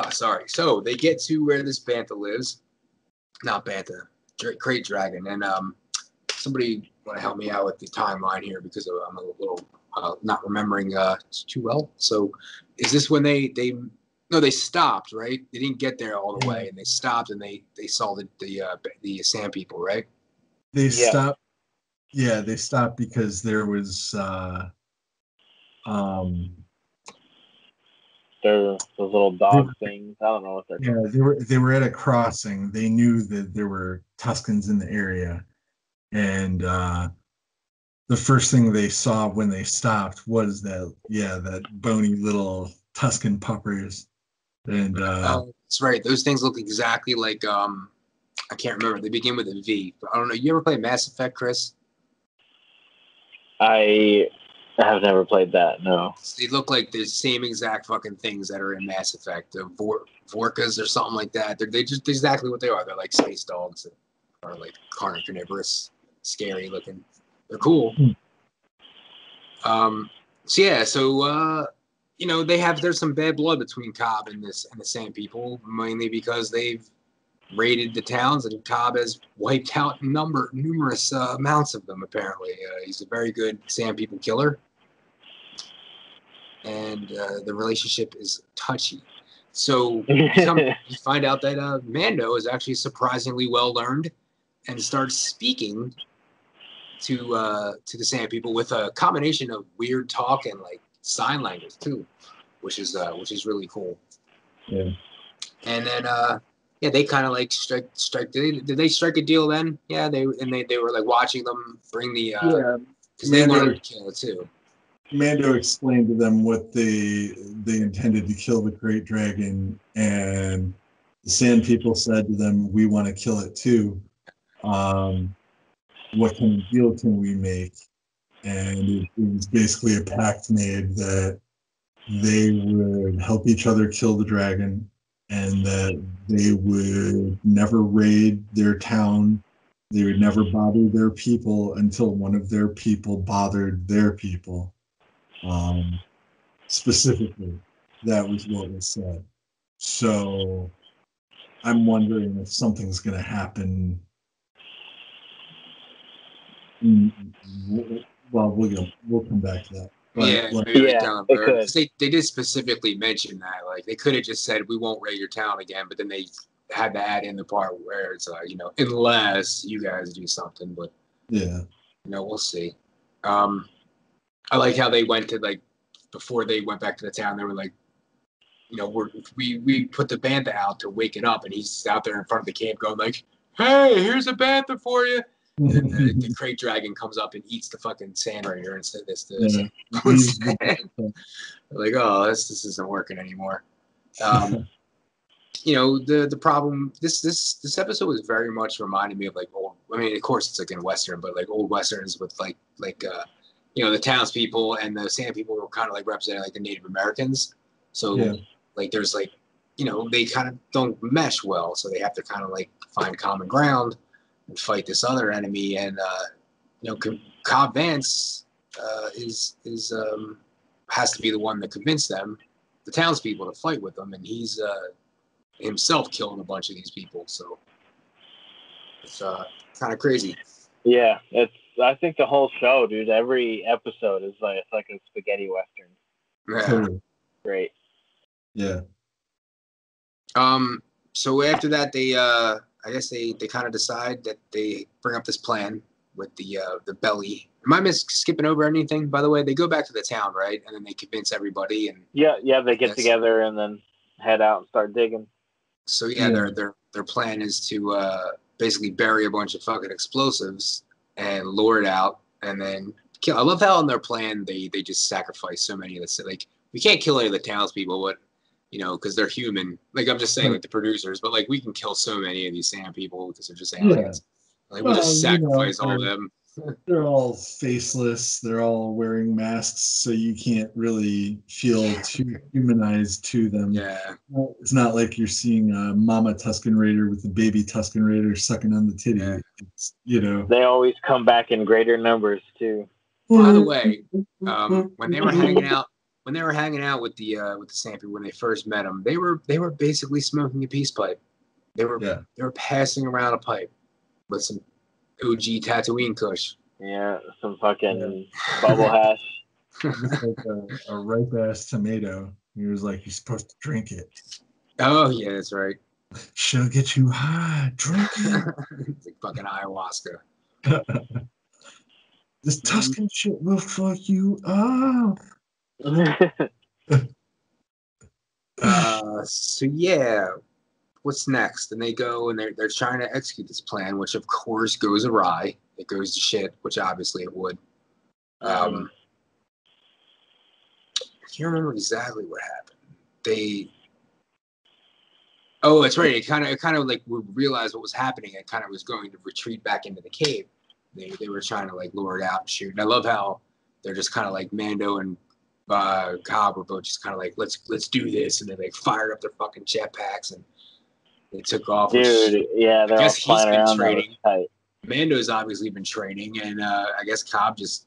Sorry. So they get to where this Bantha lives. Not Bantha, Krayt Dragon. And somebody want to help me out with the timeline here because I'm a little not remembering too well. So is this when they stopped, right? They didn't get there all the way, and they stopped, and they saw the Sand People, right? They stopped. Yeah, they stopped because there was those little dog things. I don't know what they're called. Yeah, they were at a crossing. They knew that there were Tuskens in the area, and the first thing they saw when they stopped was that bony little Tusken puppers. And that's right. Those things look exactly like I can't remember. They begin with a V. But I don't know. You ever play Mass Effect, Chris? I have never played that. No. They look like the same exact fucking things that are in Mass Effect. The Vorkas or something like that. They're just exactly what they are. They're like space dogs that are like carnivorous, scary looking. They're cool. There's some bad blood between Cobb and the Sand People, mainly because they've raided the towns, and Cobb has wiped out numerous amounts of them. Apparently, he's a very good Sand People killer, and the relationship is touchy. So you find out that Mando is actually surprisingly well learned, and starts speaking to the Sand People with a combination of weird talk and like sign language too, which is really cool. Yeah. And then they kind of like strike. Did they strike a deal then? Yeah, they were like watching them bring the because they wanted to kill it too. Mando explained to them what they intended to kill the great dragon, and the Sand People said to them, "We want to kill it too. What kind of deal can we make?" And it was basically a pact made that they would help each other kill the dragon, and that they would never raid their town. They would never bother their people until one of their people bothered their people. Specifically, that was what was said. So I'm wondering if something's going to happen. Well, we'll come back to that. But, they did specifically mention that. Like, they could have just said, "We won't raid your town again," but then they had to add in the part where it's unless you guys do something. But we'll see. I like how they went to before they went back to the town. They were like, we put the bantha out to wake it up, and he's out there in front of the camp going like, "Hey, here's a bantha for you." And the crate dragon comes up and eats the fucking sand raider instead. Like, oh, this isn't working anymore. The problem. This episode was very much reminding me of like old. I mean, of course, it's like in a western, but like old westerns with the townspeople and the Sand People were kind of like representing like the Native Americans. So there's they kind of don't mesh well, so they have to kind of like find common ground and fight this other enemy. And Cobb Vanth has to be the one that convinced them, the townspeople, to fight with them, and he's himself killing a bunch of these people. So it's kind of crazy. Yeah, I think the whole show, dude. Every episode is like a spaghetti western. Yeah. Great. Yeah. So after that, they I guess they kind of decide that they bring up this plan with the belly. Am I skipping over anything? By the way, they go back to the town, right? And then they convince everybody. And they get together and then head out and start digging. So their plan is to basically bury a bunch of fucking explosives and lure it out, and then kill. I love how in their plan they just sacrifice so many of the like we can't kill any of the townspeople, but because they're human. Like I'm just saying, like the producers, but like we can kill so many of these Sand People because they're just aliens. Yeah. Like we'll just sacrifice all of them. They're all faceless. They're all wearing masks, so you can't really feel too humanized to them. Yeah, it's not like you're seeing a mama Tusken Raider with a baby Tusken Raider sucking on the titty. Yeah. It's, they always come back in greater numbers too. By the way, when they were hanging out with the Sand People when they first met them, they were basically smoking a peace pipe. They were passing around a pipe with some OG Tatooine Kush. Yeah, some fucking bubble hash. Like a ripe ass tomato. He was like, "You're supposed to drink it." Oh yeah, that's right. She'll get you high. Drink it. It's like fucking ayahuasca. This Tusken shit will fuck you up. So yeah, what's next? And they go and they're trying to execute this plan, which of course goes awry. It goes to shit, which obviously it would. I can't remember exactly what happened. Oh, that's right. It kind of like we realized what was happening. It kind of was going to retreat back into the cave. They were trying to like lure it out and shoot. And I love how they're just kind of like Mando and Cobb were both just kind of like let's do this, and they like fired up their fucking jetpacks and they took off. Dude, yeah, they're all flying around. Training. Mando's obviously been training, and I guess Cobb he's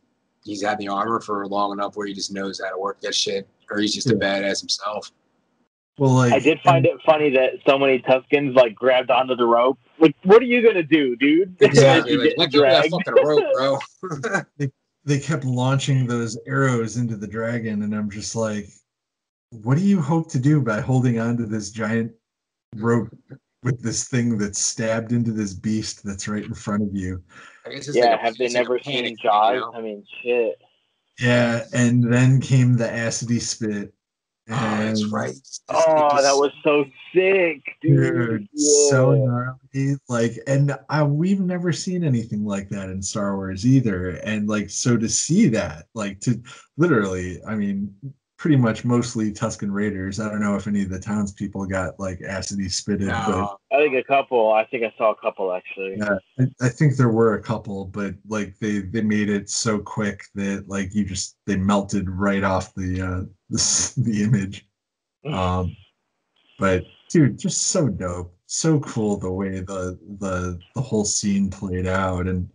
had the armor for long enough where he just knows how to work that shit, or he's just a badass himself. Well, like, I did find it funny that so many Tuskens like grabbed onto the rope. Like, what are you gonna do, dude? Exactly. Like, let go of that fucking rope, bro. they kept launching those arrows into the dragon, and I'm just like, what do you hope to do by holding on to this giant rope with this thing that's stabbed into this beast that's right in front of you? I guess it's Yeah, like have they never seen Jaws? You know? I mean, shit. Yeah, and then came the acidy spit. Oh, that's right. Oh, that was so sick, dude. Yeah. So gnarly. Like, and we've never seen anything like that in Star Wars either. And like, so to see that, like, to literally, I mean, pretty much mostly Tusken Raiders. I don't know if any of the townspeople got like acidy spitted, but I think a couple. I think I saw a couple actually. Yeah, I think there were a couple, but like they made it so quick that like they melted right off the image. But dude, just so dope, so cool the way the whole scene played out, and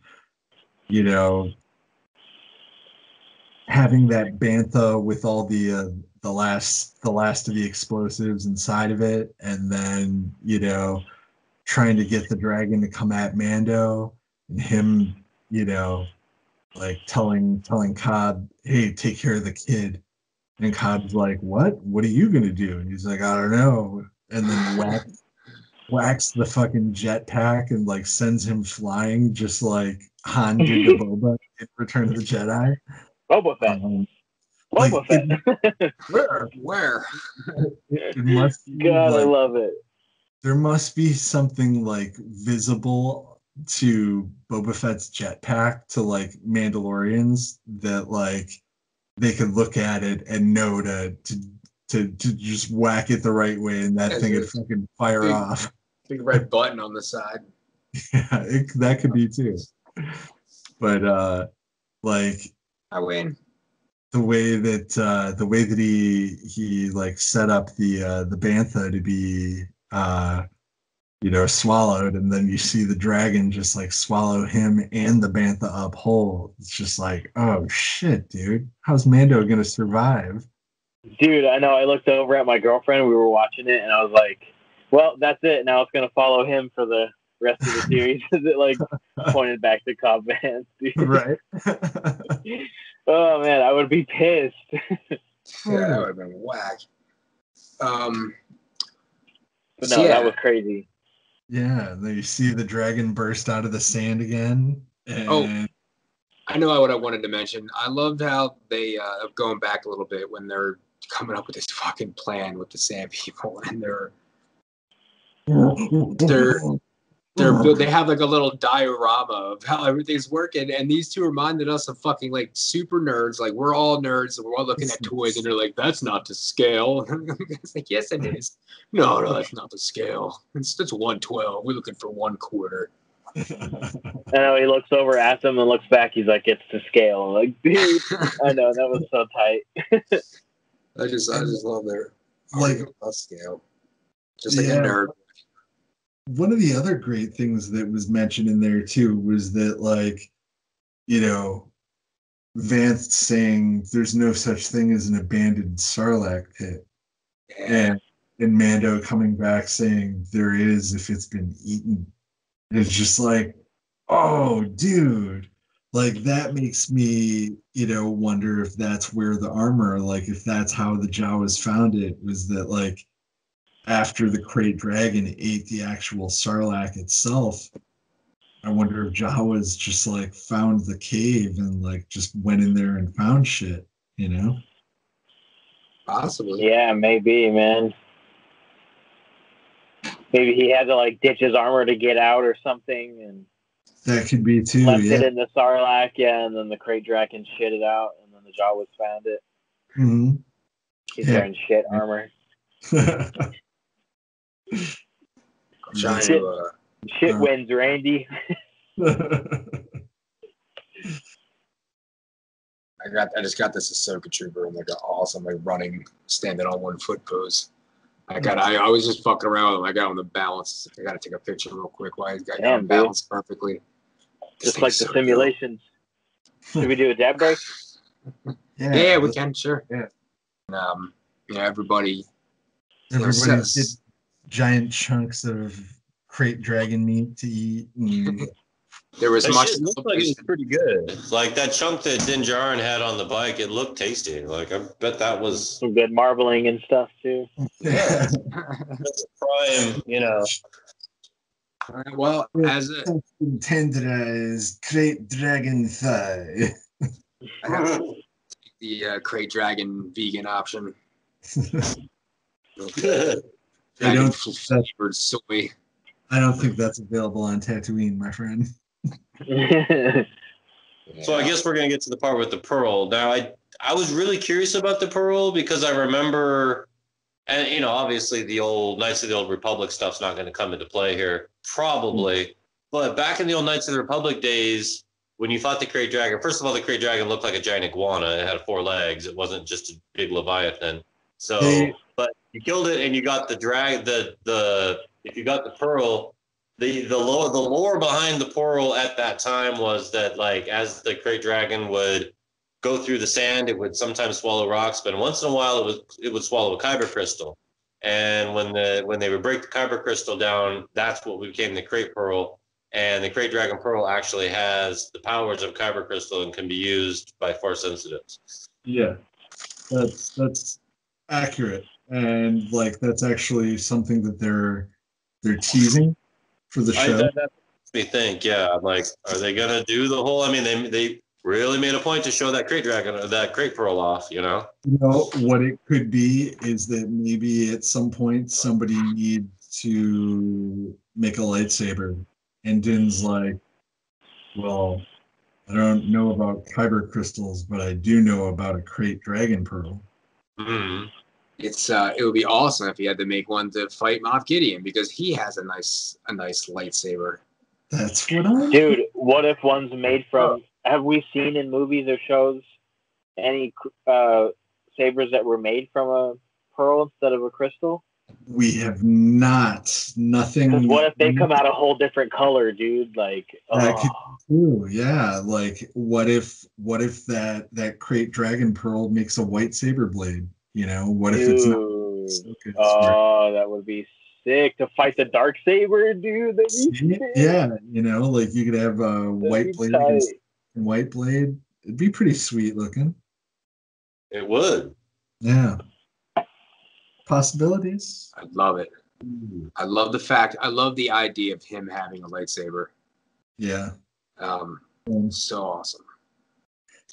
you know, having that bantha with all the last of the explosives inside of it, and then trying to get the dragon to come at Mando, and him, like telling Cobb, "Hey, take care of the kid." And Cobb's like, "What? What are you gonna do?" And he's like, "I don't know." And then whacks the fucking jetpack and like sends him flying, just like Han did to Boba in Return of the Jedi. Boba Fett. Boba Fett. Where? It must be. God, I love it. There must be something like visible to Boba Fett's jetpack to like Mandalorians that like they could look at it and know to just whack it the right way, and that thing would fucking fire off. Big red button on the side. Yeah, that could be too. But like I win. The way that he like set up the bantha to be swallowed, and then you see the dragon just like swallow him and the bantha up whole. It's just like, oh shit, dude, how's Mando gonna survive? Dude, I know. I looked over at my girlfriend. We were watching it, and I was like, "Well, that's it. Now it's gonna follow him for the rest of the series." It like pointed back to Cobb Vanth, dude. Right. Oh man, I would be pissed. Yeah, that would have been whack. But no, that was crazy. Yeah, then you see the dragon burst out of the sand again. And I know what I wanted to mention. I loved how they going back a little bit when they're coming up with this fucking plan with the sand people, and they have like a little diorama of how everything's working, and these two reminded us of fucking like super nerds. Like, we're all nerds, and we're all looking at toys, and they're like, "That's not to scale." It's like, yes, it is. No, that's not the scale. It's 1/12. We're looking for 1/4. I know, he looks over at them and looks back. He's like, "It's to scale." I'm like, dude, I know, that was so tight. I just love their like scale. Just like a nerd. One of the other great things that was mentioned in there too was that, like, Vance saying there's no such thing as an abandoned Sarlacc pit. Yeah. And Mando coming back saying there is if it's been eaten. And it's just like, oh, dude. Like, that makes me, wonder if that's where the armor, like, if that's how the Jawas found it, was that, like, after the Krayt Dragon ate the actual Sarlacc itself, I wonder if Jawas just like found the cave and like just went in there and found shit, Possibly. Yeah, maybe, man. Maybe he had to like ditch his armor to get out or something, and that could be too. Left it in the Sarlacc, and then the Krayt Dragon shit it out, and then the Jawas found it. Mm-hmm. He's wearing shit armor. Shit wins, Randy. I just got this Ahsoka trooper in like an awesome like running, standing on 1 foot pose. I was just fucking around with him. I got on the balance. I got to take a picture real quick while he's got him balanced perfectly. Just like the simulations. Should we do a dab break? Yeah, we can, sure. Yeah. Everybody Everybody's getting giant chunks of crate dragon meat to eat. There was that much. shit looked like it was pretty good. Like that chunk that Din Djarin had on the bike, it looked tasty. Like I bet that was some good marbling and stuff too. Yeah. Prime, you know. Well, as a tenderized crate dragon thigh. I have the crate dragon vegan option. I don't flavored soy. I don't think that's available on Tatooine, my friend. So I guess we're gonna get to the part with the pearl. Now I was really curious about the pearl because I remember, and you know, obviously the old Knights of the Old Republic stuff's not gonna come into play here, probably. But back in the old Knights of the Republic days, when you fought the Krayt Dragon, first of all, the Krayt Dragon looked like a giant iguana. It had 4 legs. It wasn't just a big Leviathan. So, but you killed it and you got the if you got the pearl, the lore behind the pearl at that time was that like as the Krayt Dragon would go through the sand, it would sometimes swallow rocks, but once in a while it would swallow a kyber crystal. And when they would break the kyber crystal down, that's what became the Krayt Pearl. And the Krayt Dragon Pearl actually has the powers of kyber crystal and can be used by Force sensitives. Yeah, that's accurate, and like that's actually something that they're teasing for the show. That makes me think. Yeah, I'm like, are they gonna do the whole? I mean, they really made a point to show that Krayt Dragon or that Krayt Pearl off. You know. You know what it could be is that maybe at some point somebody needs to make a lightsaber. And Din's like, well, I don't know about kyber crystals, but I do know about a Krayt Dragon Pearl. Mm-hmm. It would be awesome if he had to make one to fight Moff Gideon because he has a nice lightsaber. That's what I. Dude, what if one's made from? Have we seen in movies or shows any sabers that were made from a pearl instead of a crystal? We have not. Nothing. Because what if they come out a whole different color, dude? Like, that could be true. Yeah. Like, what if that Krayt Dragon Pearl makes a white saber blade? You know, what if it's not? Oh, that would be sick to fight the dark saber, dude. Yeah, you know, like you could have a white blade against white blade. It'd be pretty sweet looking. It would. Yeah. Possibilities. I love it. I love the idea of him having a lightsaber. Yeah. So awesome.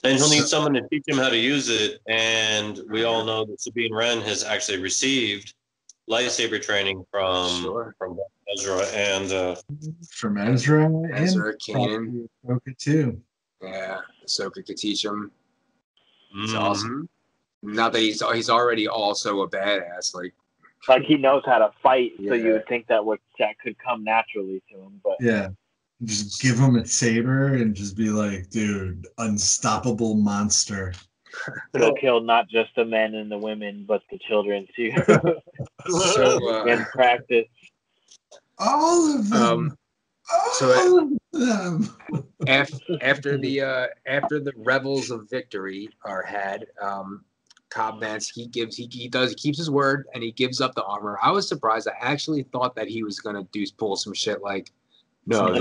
And he'll need someone to teach him how to use it. And we all know that Sabine Wren has actually received lightsaber training from Ezra and from Ezra Kanan. Ahsoka too. Yeah, Ahsoka could teach him. It's awesome. Not that he's already also a badass, like he knows how to fight, so you would think that could come naturally to him. But yeah, just give him a saber and just be like, dude, unstoppable monster. He'll kill not just the men and the women, but the children too. And practice all of them. After the revels of victory are had, Cobb Vanth he keeps his word and he gives up the armor. I was surprised. I actually thought that he was gonna pull some shit like, no,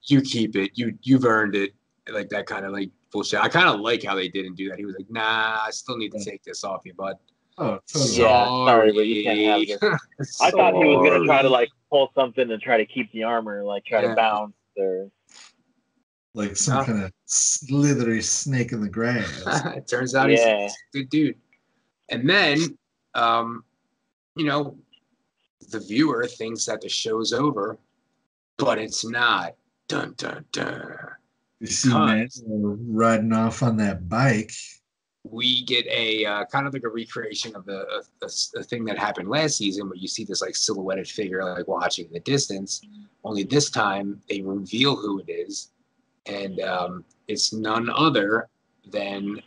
you keep it. You've earned it, like that kind of like bullshit. I kind of like how they didn't do that. He was like, nah, I still need to take this off you, bud. Oh, totally. Yeah, sorry, but you can't have this. I thought he was gonna try to like pull something and try to keep the armor, like try to bounce or like some kind of slithery snake in the grass. It turns out he's a good dude. And then, the viewer thinks that the show's over, but it's not. Dun dun dun. You see Mando riding off on that bike. We get a kind of like a recreation of the thing that happened last season, where you see this like silhouetted figure like watching in the distance. Only this time they reveal who it is, and it's none other than,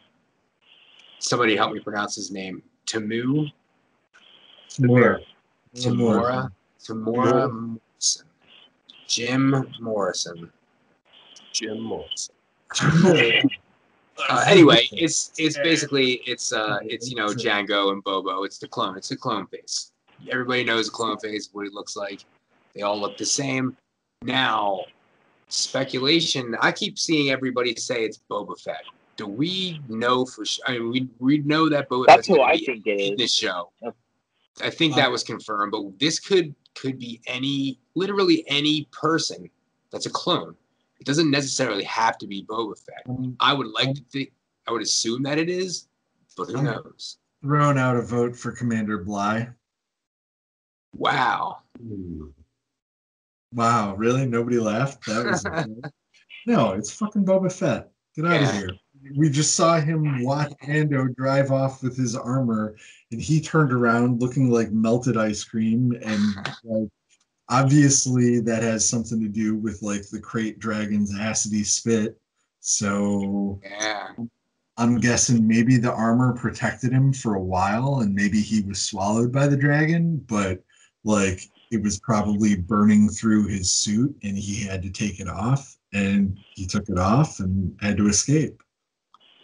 somebody help me pronounce his name. Tamura Morrison. Jim Morrison. Anyway, it's basically it's Django and Bobo. It's the clone face. everybody knows the clone phase, what it looks like. They all look the same. Now, speculation. I keep seeing everybody say it's Boba Fett. Do we know for sure? I mean, we know that Boba Fett's going to be in this show. I think that was confirmed, but this could be literally any person that's a clone. It doesn't necessarily have to be Boba Fett. I would like to think, I would assume that it is, but who knows? Throwing out a vote for Commander Bly. Wow. Wow, really? Nobody laughed? That was no, it's fucking Boba Fett. Get out of here. We just saw him watch Ando drive off with his armor, and he turned around looking like melted ice cream. And like, obviously, that has something to do with like the Crate Dragon's acidy spit. So I'm guessing maybe the armor protected him for a while, and maybe he was swallowed by the dragon, but like it was probably burning through his suit, and he had to take it off, and he took it off and had to escape.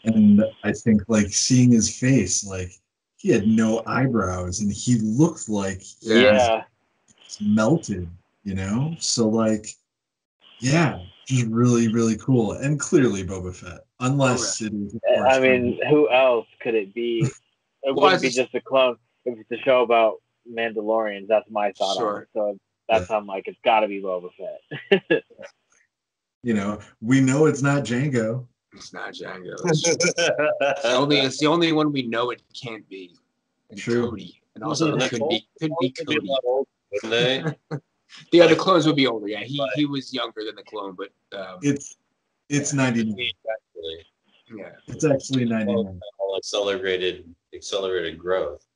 And I think like seeing his face, like he had no eyebrows and he looked like he was melted, you know? So like, yeah, just really, really cool. And clearly Boba Fett, unless it is. I mean, who else could it be? It wouldn't be just a clone. If it's a show about Mandalorians, that's my thought on it. So that's how I'm like, it's got to be Boba Fett. You know, we know it's not Django. It's not Django. It's the only one we know it can't be. And True. Cody. And also it could be Cody. The other clones would be older. Yeah, he was younger than the clone, but it's 99. Yeah, it's actually 99. All accelerated growth.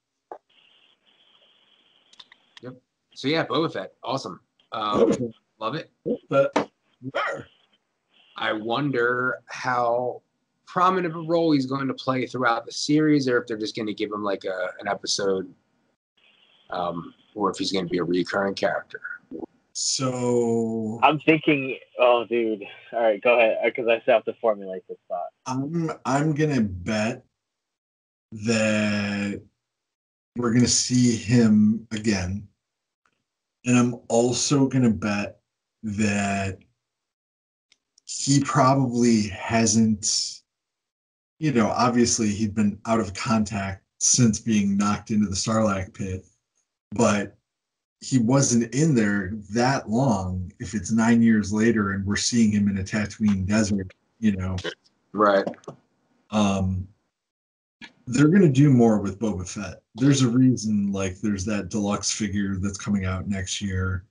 Yep. So yeah, Boba Fett, awesome. Love it. But I wonder how prominent a role he's going to play throughout the series, or if they're just going to give him like an episode, or if he's going to be a recurring character. So I'm thinking, oh, dude. All right, go ahead, because I still have to formulate this thought. I'm gonna bet that we're gonna see him again, and I'm also gonna bet that he probably hasn't, you know, obviously he'd been out of contact since being knocked into the Sarlacc pit, but he wasn't in there that long if it's 9 years later and we're seeing him in a Tatooine desert, you know. Right. They're going to do more with Boba Fett. There's a reason, like, there's that deluxe figure that's coming out next year.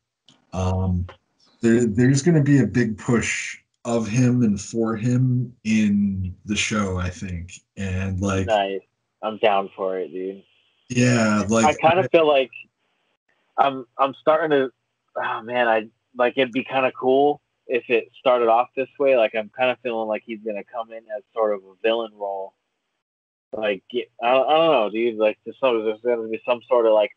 There's going to be a big push of him and for him in the show, I think. And, like... Nice. I'm down for it, dude. Yeah, like... I kind of feel like I'm starting to, oh man, it'd be kind of cool if it started off this way. Like I'm kind of feeling like he's gonna come in as sort of a villain role. Like I don't know, dude. Like there's gonna be some sort of like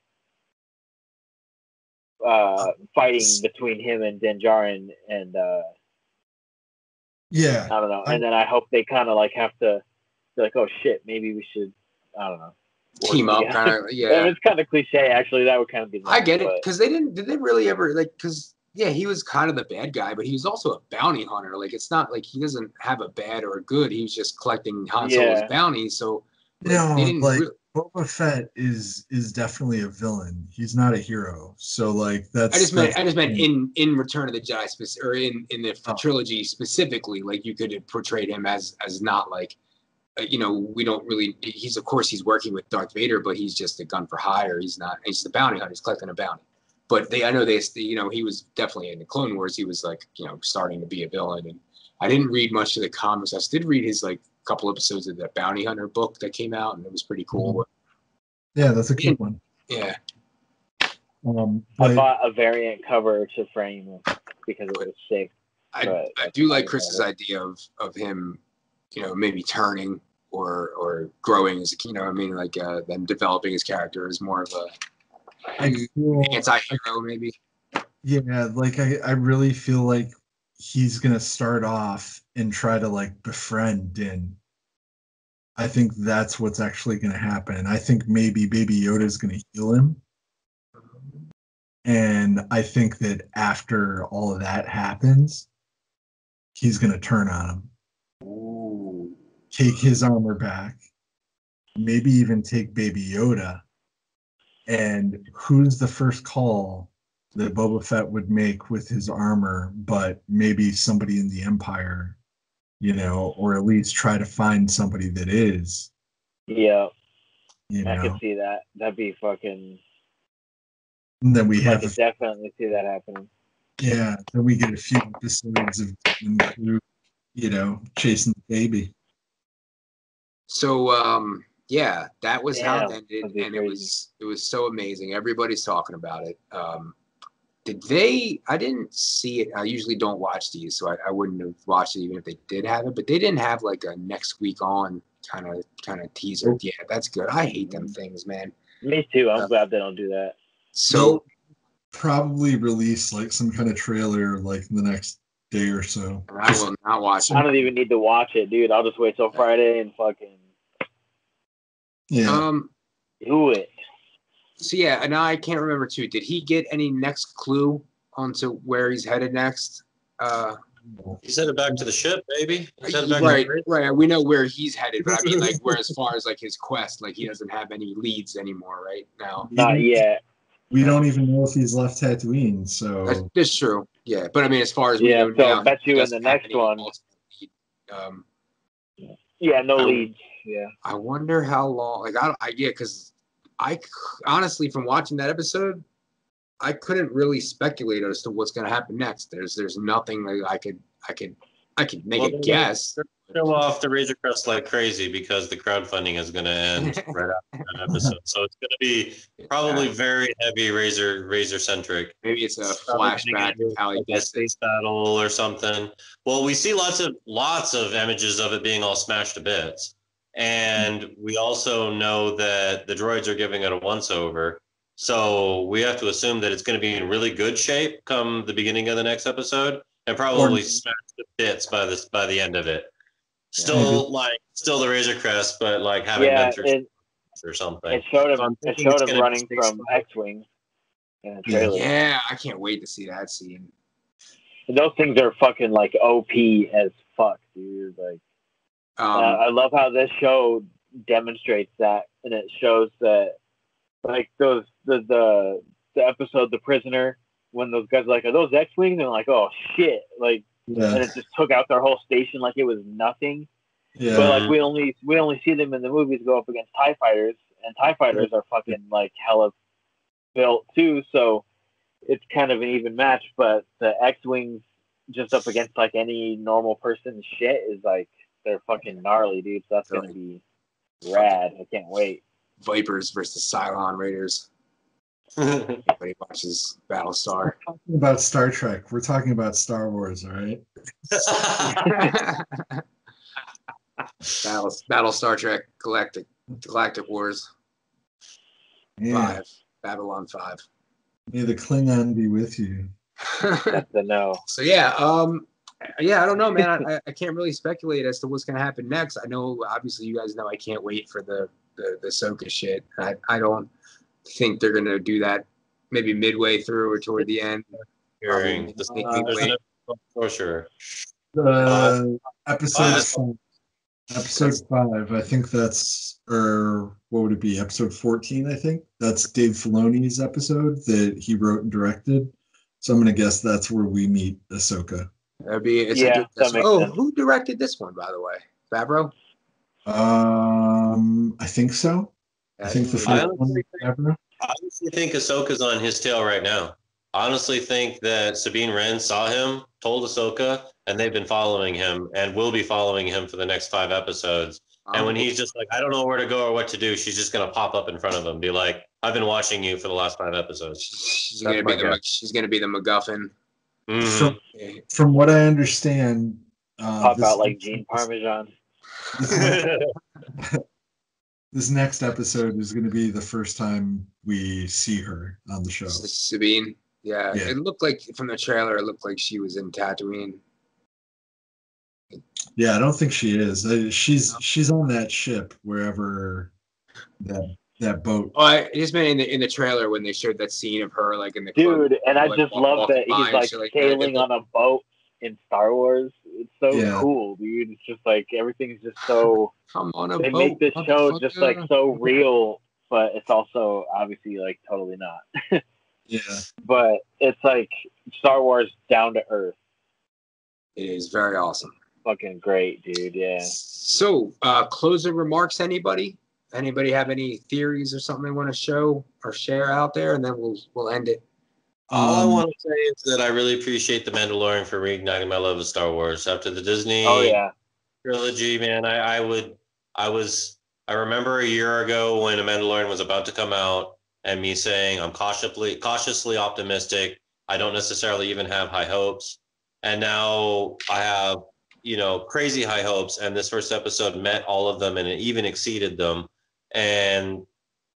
fighting between him and Din Djarin, and yeah, I don't know. And then I hope they kind of like have to be like, oh shit, maybe we should, I don't know. Team up, kind of, yeah. It's kind of cliche, actually. That would kind of be nice, I get it, because did they really ever, like, because, yeah, he was kind of the bad guy, but he was also a bounty hunter. Like, it's not like he doesn't have a bad or a good. He was just collecting Han Solo's bounties, so Boba Fett is definitely a villain. He's not a hero. So, like, that's... I just meant in Return of the Jedi, or in the trilogy specifically, like, you could have portrayed him as not, like, you know, we don't really. He's working with Darth Vader, but he's just a gun for hire. He's not. He's the bounty hunter. He's collecting a bounty. But I know you know, he was definitely in the Clone Wars. He was like, you know, starting to be a villain. And I didn't read much of the comics. I did read his like couple episodes of the Bounty Hunter book that came out, and it was pretty cool. Yeah, that's a good one. Yeah. I bought a variant cover to frame because it was sick. I do like Chris's idea of him, you know, maybe turning or growing as a, you know, I mean, like then developing his character as more of a anti-hero, maybe. Yeah, like I really feel like he's gonna start off and try to like befriend Din. I think that's what's actually gonna happen. I think maybe Baby Yoda is gonna heal him, And I think that after all of that happens, he's going to turn on him. Ooh. Take his armor back, maybe even take Baby Yoda. And who's the first call that Boba Fett would make with his armor, but maybe somebody in the Empire, or at least try to find somebody that is. Yeah. I could see that. That'd be fucking. And then we have. I could definitely see that happening. Yeah, then we get a few episodes of chasing the baby. So, yeah, that was how it ended, and crazy. it was so amazing. Everybody's talking about it. I didn't see it. I usually don't watch these, so I wouldn't have watched it even if they did have it. But they didn't have like a next week on kind of teaser. Nope. Yeah, that's good. I hate them things, man. Me too. I'm glad they don't do that. So probably release like some kind of trailer like the next day or so. I will not watch it. I don't even need to watch it, dude. I'll just wait till Friday and fucking do it. So yeah, and I can't remember too. Did he get any next clue onto where he's headed next? He's headed back to the ship, baby. Right. We know where he's headed, but I mean, like, where as far as like his quest, like he doesn't have any leads anymore, right now. Not yet. We don't even know if he's left Tatooine, so that's true. Yeah, but I mean, as far as we know so now, I bet you in the next one. No leads. Yeah. I wonder how long. Like, because I honestly, from watching that episode, I couldn't really speculate as to what's going to happen next. There's nothing like I could make a guess. Show off the Razor Crest like crazy because the crowdfunding is going to end right after that episode. So it's going to be probably very heavy Razor centric. Maybe it's a flashback of how he gets space battle or something. Well, we see lots of images of it being all smashed to bits. And we also know that the droids are giving it a once-over. So we have to assume that it's going to be in really good shape come the beginning of the next episode and probably smashed to bits by the end of it. Still the Razor Crest, but like having been through or something. It showed him running from X-Wing in the trailer. Yeah, I can't wait to see that scene. And those things are fucking like OP as fuck, dude. Like, I love how this show demonstrates that, and it shows that, like, those the episode The Prisoner, when those guys are like, are those X-Wings? And like, oh shit, like, and it just took out their whole station like it was nothing. Yeah. But like we only see them in the movies go up against TIE fighters, and TIE fighters are fucking like hella built too, so it's kind of an even match. But the X-Wings just up against like any normal person's shit is like, they're fucking gnarly, dude. So that's gonna be rad. I can't wait. Vipers versus Cylon Raiders. Everybody watches Battlestar. We're talking about Star Trek. We're talking about Star Wars, all right? Battlestar Trek Galactic Wars. Yeah. 5. Babylon 5. May the Klingon be with you. That's the no. So yeah, I don't know, man. I can't really speculate as to what's gonna happen next. I know, obviously, you guys know I can't wait for the Ahsoka shit. I don't think they're gonna do that. Maybe midway through or toward the end. For sure. Episode 5. I think that's, or what would it be? Episode 14. I think that's Dave Filoni's episode that he wrote and directed. So I'm gonna guess that's where we meet Ahsoka. Who directed this one, by the way? Favreau? I think so. I think the first one. I honestly think Ahsoka's on his tail right now. I honestly think that Sabine Wren saw him, told Ahsoka, and they've been following him and will be following him for the next 5 episodes. And when he's just like, I don't know where to go or what to do, she's just going to pop up in front of him, be like, I've been watching you for the last 5 episodes. She's going to be the MacGuffin. Mm-hmm. From what I understand, pop out like Gene Parmesan. This next episode is going to be the first time we see her on the show. Sabine, yeah. It looked like from the trailer, it looked like she was in Tatooine. Yeah, I don't think she is. She's on that ship wherever that that boat. Oh, I just meant in the trailer when they showed that scene of her like in the dude, club, and I like, just love that he's like sailing that. on a boat in Star Wars. It's so cool, dude. It's just like everything's just so. Come on a they boat, make this show just like so real, but it's also obviously like totally not. Yeah. But it's like Star Wars down to earth. It is very awesome. Fucking great, dude. Yeah. So, closing remarks, anybody? Anybody have any theories or something they want to show or share out there, and then we'll end it. All I want to say is that I really appreciate The Mandalorian for reigniting my love of Star Wars after the Disney trilogy. Man, I remember a year ago when The Mandalorian was about to come out, and me saying I'm cautiously optimistic. I don't necessarily even have high hopes, and now I have crazy high hopes. And this first episode met all of them, and it even exceeded them. And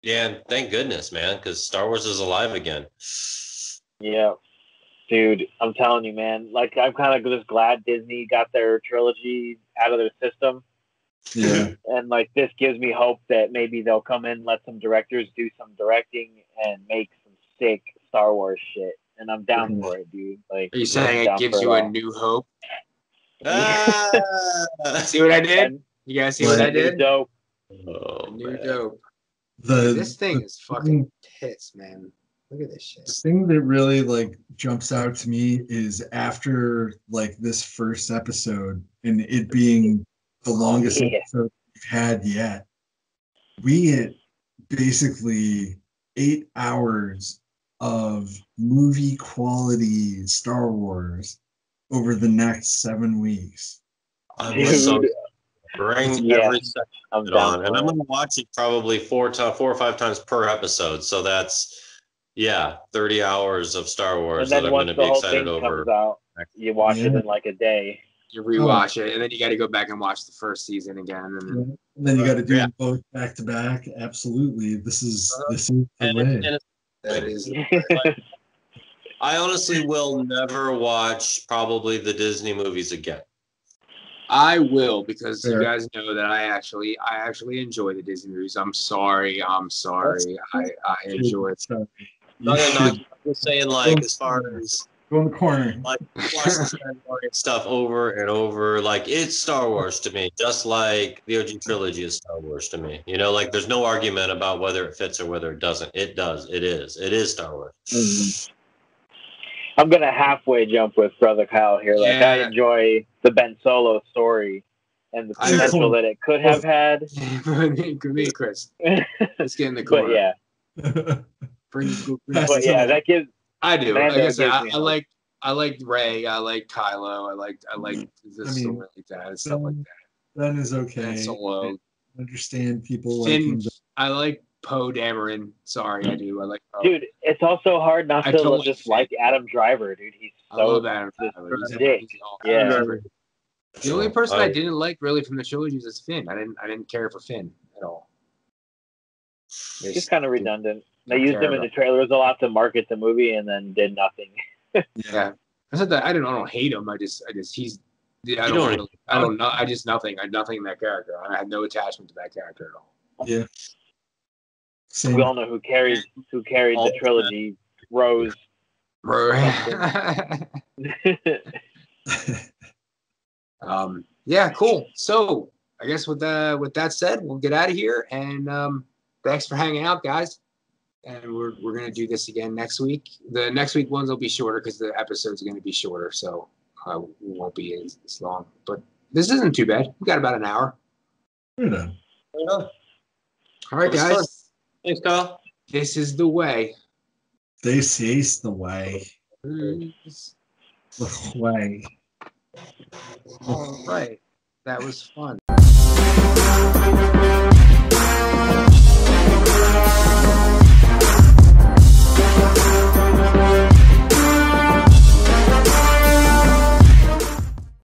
yeah, thank goodness, man, because Star Wars is alive again. Yeah, dude, I'm telling you, man. Like, I'm kind of just glad Disney got their trilogy out of their system. Yeah. And like, this gives me hope that maybe they'll come in, let some directors do some directing, and make some sick Star Wars shit. And I'm down for it, dude. Like, are you saying it gives you a new hope? See what I did? And you guys see what I did? Dope. Dope. This thing is fucking tits, man. Look at this shit. The thing that really like jumps out to me is after like this first episode and it being the longest episode we've had yet, we get basically 8 hours of movie quality Star Wars over the next 7 weeks. I'm so bring every second on, and I'm going to watch it probably 4 or 5 times per episode. So that's 30 hours of Star Wars that I'm going to be excited over. Comes out, you watch it in like a day. You rewatch it, and then you got to go back and watch the first season again, and then you got to do both back to back. Absolutely, this is the way. That is. I honestly will never watch probably the Disney movies again. I will, because you guys know that I actually enjoy the Disney movies. I'm sorry. I enjoy it. I'm just saying, like, as far as go in the corner, like watch the Mandalorian stuff over and over. Like, it's Star Wars to me, just like the OG trilogy is Star Wars to me. Like, there's no argument about whether it fits or whether it doesn't. It does. It is Star Wars. Mm-hmm. I'm gonna halfway jump with Brother Kyle here. Like, I enjoy the Ben Solo story and the potential that it could have had. Good me, Chris. Let's get in the corner. But yeah, that gives. I do. Like I said, I like Rey. I like Kylo. I like the story like that and stuff like that. Ben is okay. Ben Solo. I understand people Finn, like him. I like Poe Dameron. Sorry, I do. I like Poe. Dude, it's also hard not to just like Adam Driver, dude. He's so. I love Adam Driver. The only person I didn't like really from the trilogies is Finn. I didn't care for Finn at all. He's kind of redundant. They used him in the trailers a lot to market the movie, and then did nothing. Yeah, I said that I don't hate him. I don't know. I just nothing. I had nothing in that character. I had no attachment to that character at all. Yeah. Same. We all know who carried the trilogy. Rose. Yeah, cool. So I guess with that said, we'll get out of here. And thanks for hanging out, guys. And we're gonna do this again next week. The next week ones will be shorter because the episodes are gonna be shorter, so we won't be as long. But this isn't too bad. We got about an hour. We're done. All right, guys. Fun. Thanks, Kyle. This is the way. This is the way. The way. All right. That was fun.